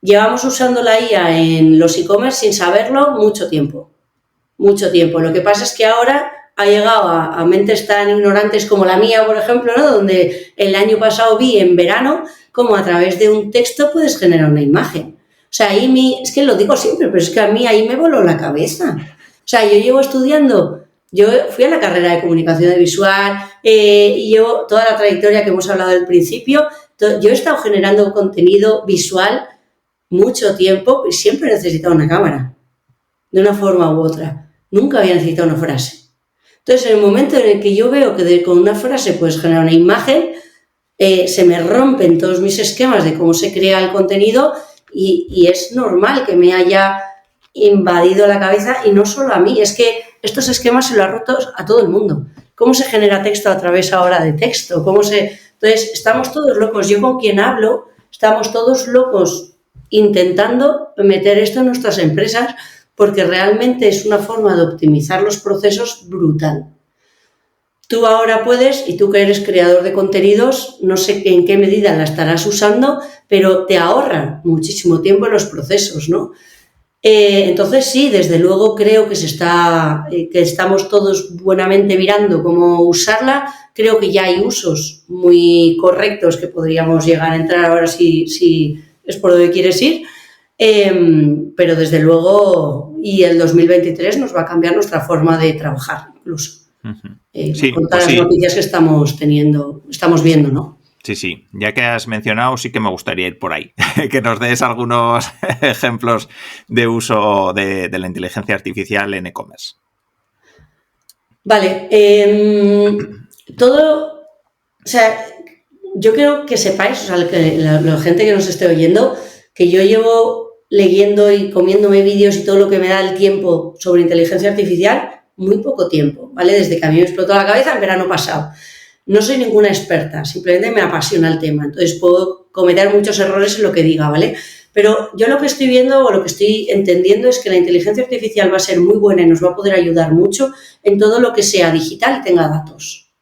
B: Llevamos usando la IA en los e-commerce sin saberlo mucho tiempo. Lo que pasa es que ahora ha llegado a mentes tan ignorantes como la mía, por ejemplo, ¿no? Donde el año pasado vi en verano cómo a través de un texto puedes generar una imagen. O sea, es que lo digo siempre, pero es que a mí ahí me voló la cabeza. O sea, yo llevo estudiando, yo fui a la carrera de comunicación visual y llevo toda la trayectoria que hemos hablado al principio. Yo he estado generando contenido visual mucho tiempo y siempre he necesitado una cámara, de una forma u otra. Nunca había necesitado una frase. Entonces, en el momento en el que yo veo que con una frase puedes generar una imagen, se me rompen todos mis esquemas de cómo se crea el contenido y es normal que me haya invadido la cabeza, y no solo a mí, es que estos esquemas se lo ha roto a todo el mundo. ¿Cómo se genera texto a través ahora de texto? Entonces, estamos todos locos. Yo con quien hablo, estamos todos locos intentando meter esto en nuestras empresas, porque realmente es una forma de optimizar los procesos brutal. Tú ahora puedes, y tú que eres creador de contenidos, no sé en qué medida la estarás usando, pero te ahorra muchísimo tiempo en los procesos, ¿no? Entonces sí, desde luego creo que que estamos todos buenamente mirando cómo usarla. Creo que ya hay usos muy correctos que podríamos llegar a entrar ahora si es por donde quieres ir, pero desde luego, y el 2023 nos va a cambiar nuestra forma de trabajar incluso.
A: Sí,
B: con todas las noticias que estamos viendo, ¿no?
A: Sí. Ya que has mencionado, sí que me gustaría ir por ahí. Que nos des algunos ejemplos de uso de la inteligencia artificial en e-commerce.
B: Vale. Yo quiero que sepáis, o sea, la gente que nos esté oyendo, que yo llevo leyendo y comiéndome vídeos y todo lo que me da el tiempo sobre inteligencia artificial, muy poco tiempo, ¿vale? Desde que a mí me explotó la cabeza en verano pasado. No soy ninguna experta, simplemente me apasiona el tema, entonces puedo cometer muchos errores en lo que diga, ¿vale? Pero yo lo que estoy viendo o lo que estoy entendiendo es que la inteligencia artificial va a ser muy buena y nos va a poder ayudar mucho en todo lo que sea digital y tenga datos.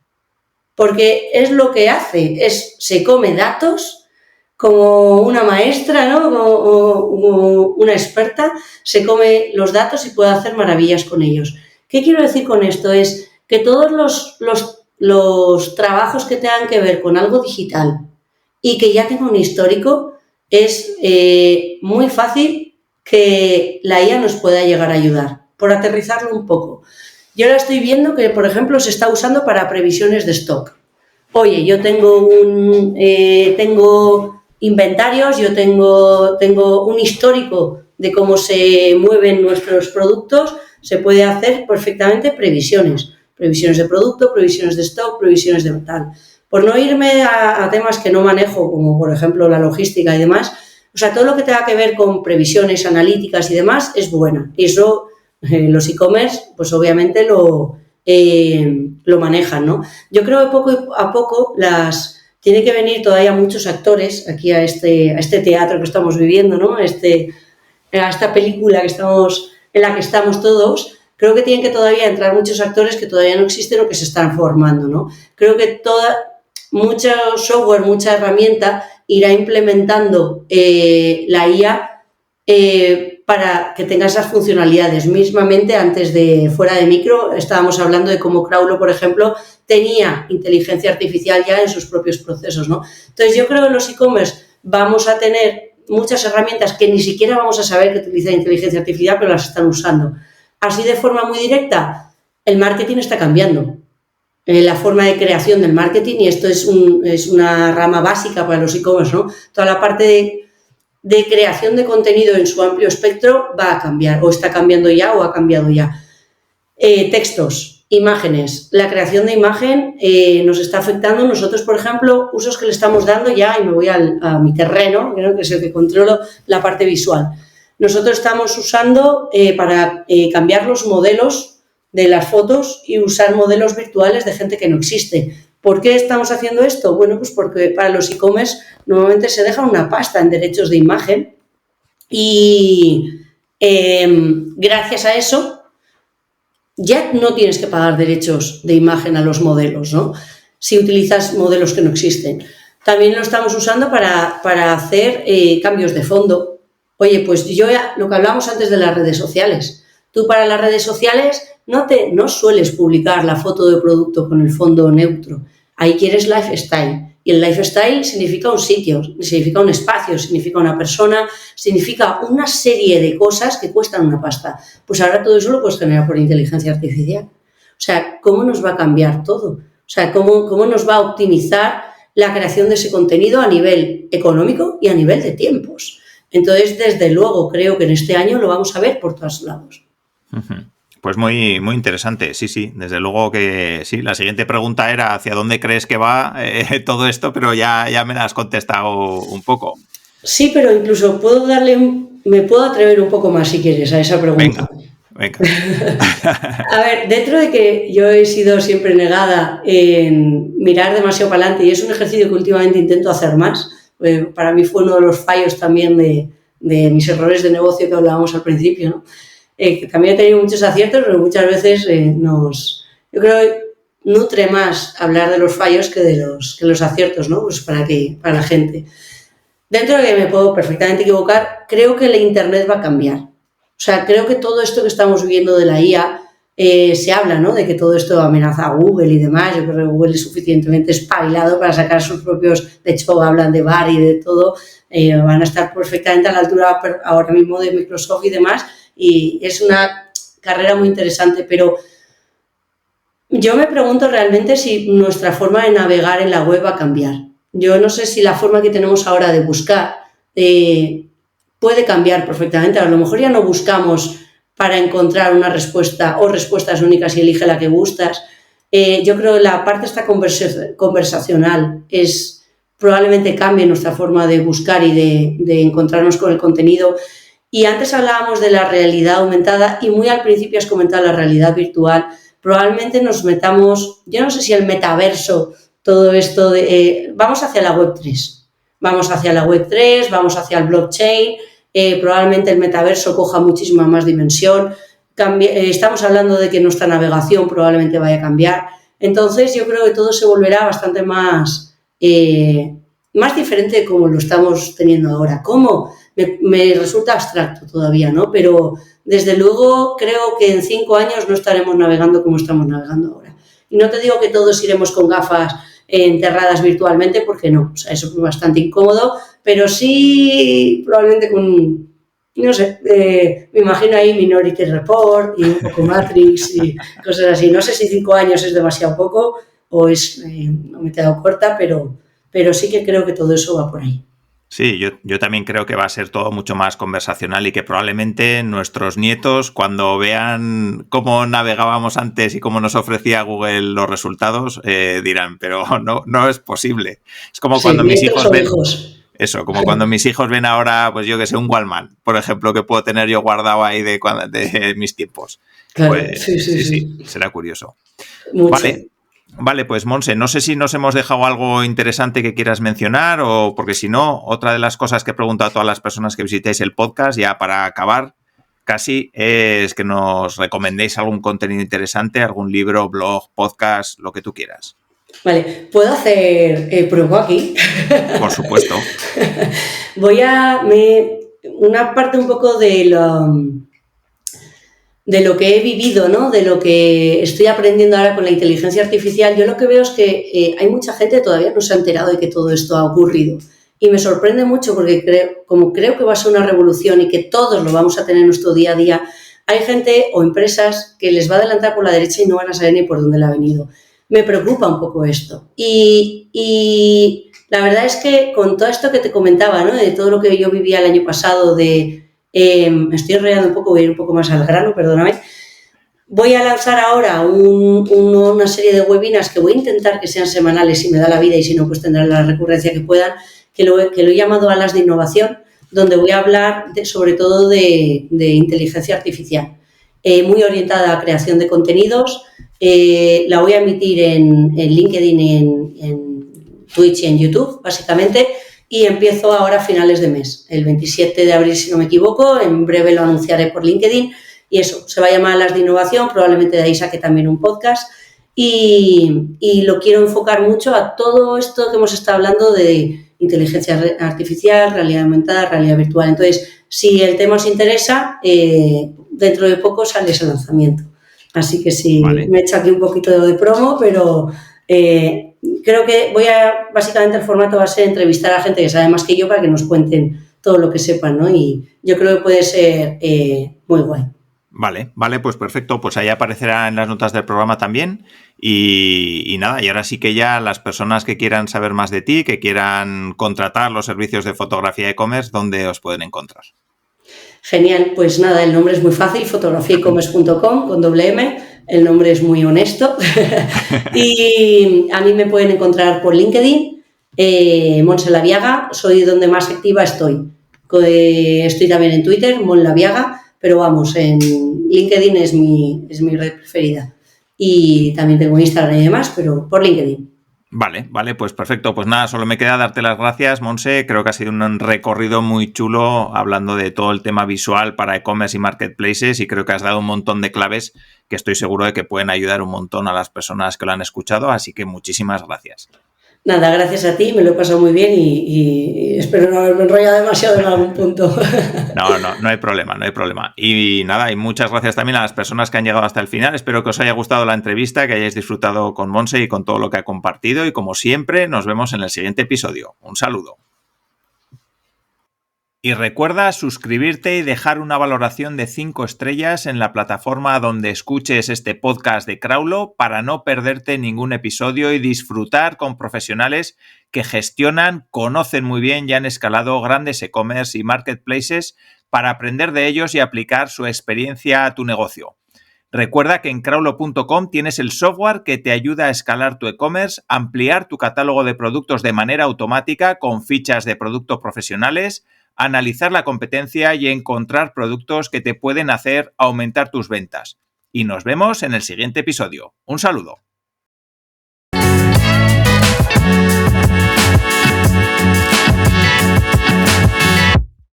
B: Porque es lo que hace, se come datos como una maestra, ¿no? Como una experta, se come los datos y puede hacer maravillas con ellos. ¿Qué quiero decir con esto? Es que todos los trabajos que tengan que ver con algo digital y que ya tenga un histórico, es muy fácil que la IA nos pueda llegar a ayudar, por aterrizarlo un poco. Yo ahora estoy viendo que, por ejemplo, se está usando para previsiones de stock. Oye, yo tengo inventarios, yo tengo un histórico de cómo se mueven nuestros productos, se puede hacer perfectamente previsiones de producto, previsiones de stock, previsiones de tal. Por no irme a temas que no manejo, como por ejemplo la logística y demás, o sea, todo lo que tenga que ver con previsiones analíticas y demás es buena. Y eso los e-commerce, pues obviamente lo manejan, ¿no? Yo creo que poco a poco tiene que venir todavía muchos actores aquí a este teatro que estamos viviendo, ¿no? A esta película en la que estamos todos. Creo que tienen que todavía entrar muchos actores que todavía no existen o que se están formando, ¿no? Creo que mucho software, mucha herramienta irá implementando la IA para que tenga esas funcionalidades. Mismamente, antes de fuera de micro, estábamos hablando de cómo Crowlo, por ejemplo, tenía inteligencia artificial ya en sus propios procesos, ¿no? Entonces, yo creo que en los e-commerce vamos a tener muchas herramientas que ni siquiera vamos a saber que utilizan inteligencia artificial, pero las están usando. Así de forma muy directa, el marketing está cambiando. La forma de creación del marketing, y esto es una rama básica para los e-commerce, ¿no? Toda la parte de creación de contenido en su amplio espectro va a cambiar, o está cambiando ya, o ha cambiado ya. Textos, imágenes. La creación de imagen nos está afectando. Nosotros, por ejemplo, usos que le estamos dando ya, y me voy a mi terreno, que es el que controlo la parte visual. Nosotros estamos usando para cambiar los modelos de las fotos y usar modelos virtuales de gente que no existe. ¿Por qué estamos haciendo esto? Bueno, pues porque para los e-commerce normalmente se deja una pasta en derechos de imagen y gracias a eso ya no tienes que pagar derechos de imagen a los modelos, ¿no? Si utilizas modelos que no existen. También lo estamos usando para hacer cambios de fondo. Oye, pues lo que hablábamos antes de las redes sociales. Tú para las redes sociales no sueles publicar la foto de producto con el fondo neutro. Ahí quieres lifestyle. Y el lifestyle significa un sitio, significa un espacio, significa una persona, significa una serie de cosas que cuestan una pasta. Pues ahora todo eso lo puedes generar por inteligencia artificial. O sea, ¿cómo nos va a cambiar todo? O sea, ¿cómo nos va a optimizar la creación de ese contenido a nivel económico y a nivel de tiempos? Entonces, desde luego, creo que en este año lo vamos a ver por todos lados.
A: Pues muy, muy interesante, sí, desde luego que sí. La siguiente pregunta era ¿hacia dónde crees que va todo esto? Pero ya me la has contestado un poco.
B: Sí, pero incluso puedo darle me puedo atrever un poco más si quieres a esa pregunta.
C: Venga.
B: A ver, dentro de que yo he sido siempre negada en mirar demasiado para adelante y es un ejercicio que últimamente intento hacer más, para mí fue uno de los fallos también de mis errores de negocio que hablábamos al principio, ¿no? Que también he tenido muchos aciertos, pero muchas veces yo creo que nutre más hablar de los fallos que de los aciertos, ¿no? Pues para la gente. Dentro de que me puedo perfectamente equivocar, creo que la Internet va a cambiar. O sea, creo que todo esto que estamos viviendo de la IA, se habla, ¿no? De que todo esto amenaza a Google y demás. Yo creo que Google es suficientemente espabilado para sacar sus propios... De hecho, hablan de VAR y de todo. Van a estar perfectamente a la altura ahora mismo de Microsoft y demás. Y es una carrera muy interesante, pero yo me pregunto realmente si nuestra forma de navegar en la web va a cambiar. Yo no sé si la forma que tenemos ahora de buscar puede cambiar perfectamente. A lo mejor ya no buscamos para encontrar una respuesta o respuestas únicas y elige la que gustas. Yo creo que la parte esta conversacional probablemente cambie nuestra forma de buscar y de encontrarnos con el contenido. Y antes hablábamos de la realidad aumentada y muy al principio has comentado la realidad virtual. Probablemente nos metamos, yo no sé si el metaverso, todo esto vamos hacia la web 3. Vamos hacia la web 3, vamos hacia el blockchain, probablemente el metaverso coja muchísima más dimensión. Estamos hablando de que nuestra navegación probablemente vaya a cambiar. Entonces yo creo que todo se volverá bastante más diferente de como lo estamos teniendo ahora. ¿Cómo? Me resulta abstracto todavía, ¿no? Pero desde luego creo que en 5 años no estaremos navegando como estamos navegando ahora. Y no te digo que todos iremos con gafas enterradas virtualmente, porque no, o sea, eso es bastante incómodo, pero sí probablemente con, no sé, me imagino ahí Minority Report y un poco Matrix y cosas así. No sé si 5 años es demasiado poco o no me he quedado corta, pero sí que creo que todo eso va por ahí.
C: Sí, yo también creo que va a ser todo mucho más conversacional y que probablemente nuestros nietos, cuando vean cómo navegábamos antes y cómo nos ofrecía Google los resultados, dirán, pero no es posible. Es como cuando mis hijos ven... Eso, como cuando mis hijos ven ahora, pues yo que sé, un Wallman, por ejemplo, que puedo tener yo guardado ahí de mis tiempos.
B: Claro,
C: pues sí, será curioso.
B: Mucho.
C: Vale, pues Monse, no sé si nos hemos dejado algo interesante que quieras mencionar o porque si no, otra de las cosas que he preguntado a todas las personas que visitéis el podcast, ya para acabar casi, es que nos recomendéis algún contenido interesante, algún libro, blog, podcast, lo que tú quieras.
B: Vale, ¿puedo hacer prueba aquí?
C: Por supuesto.
B: Una parte un poco de lo que he vivido, ¿no? De lo que estoy aprendiendo ahora con la inteligencia artificial, yo lo que veo es que hay mucha gente que todavía no se ha enterado de que todo esto ha ocurrido. Y me sorprende mucho porque creo que va a ser una revolución y que todos lo vamos a tener en nuestro día a día, hay gente o empresas que les va a adelantar por la derecha y no van a saber ni por dónde le ha venido. Me preocupa un poco esto. Y la verdad es que con todo esto que te comentaba, ¿no? De todo lo que yo vivía el año pasado, me estoy enrollando un poco, voy a ir un poco más al grano, perdóname. Voy a lanzar ahora una serie de webinars que voy a intentar que sean semanales si me da la vida y si no, pues tendrán la recurrencia que puedan, que lo he llamado Alas de Innovación, donde voy a hablar sobre todo de inteligencia artificial, muy orientada a creación de contenidos. La voy a emitir en LinkedIn, en Twitch y en YouTube, básicamente, y empiezo ahora a finales de mes, el 27 de abril, si no me equivoco. En breve lo anunciaré por LinkedIn y eso, se va a llamar Alas de Innovación, probablemente de ahí saque también un podcast y lo quiero enfocar mucho a todo esto que hemos estado hablando de inteligencia artificial, realidad aumentada, realidad virtual. Entonces, si el tema os interesa, dentro de poco sale ese lanzamiento. Así que sí, vale. Me he hecho aquí un poquito de promo, pero creo que básicamente el formato va a ser entrevistar a gente que sabe más que yo para que nos cuenten todo lo que sepan, ¿no? Y yo creo que puede ser muy guay.
C: Vale, pues perfecto. Pues ahí aparecerá en las notas del programa también. Y nada, y ahora sí que ya las personas que quieran saber más de ti, que quieran contratar los servicios de fotografía e-commerce, ¿dónde os pueden encontrar?
B: Genial, pues nada, el nombre es muy fácil, fotografiaecommerce.com con doble M, el nombre es muy honesto. Y a mí me pueden encontrar por LinkedIn, Montse Laviaga, soy donde más activa estoy, Estoy también en Twitter, Mon Laviaga, pero vamos, en LinkedIn es mi red preferida. Y también tengo Instagram y demás, pero por LinkedIn.
C: Vale, pues perfecto. Pues nada, solo me queda darte las gracias, Monse. Creo que ha sido un recorrido muy chulo hablando de todo el tema visual para e-commerce y marketplaces, y creo que has dado un montón de claves que estoy seguro de que pueden ayudar un montón a las personas que lo han escuchado, así que muchísimas gracias.
B: Nada, gracias a ti, me lo he pasado muy bien y espero no haberme enrollado demasiado en algún punto.
C: No hay problema. Y nada, y muchas gracias también a las personas que han llegado hasta el final. Espero que os haya gustado la entrevista, que hayáis disfrutado con Monse y con todo lo que ha compartido. Y como siempre, nos vemos en el siguiente episodio. Un saludo. Y recuerda suscribirte y dejar una valoración de 5 estrellas en la plataforma donde escuches este podcast de Crowlo para no perderte ningún episodio y disfrutar con profesionales que gestionan, conocen muy bien y han escalado grandes e-commerce y marketplaces para aprender de ellos y aplicar su experiencia a tu negocio. Recuerda que en Crowlo.com tienes el software que te ayuda a escalar tu e-commerce, ampliar tu catálogo de productos de manera automática con fichas de producto profesionales, analizar la competencia y encontrar productos que te pueden hacer aumentar tus ventas. Y nos vemos en el siguiente episodio. Un saludo.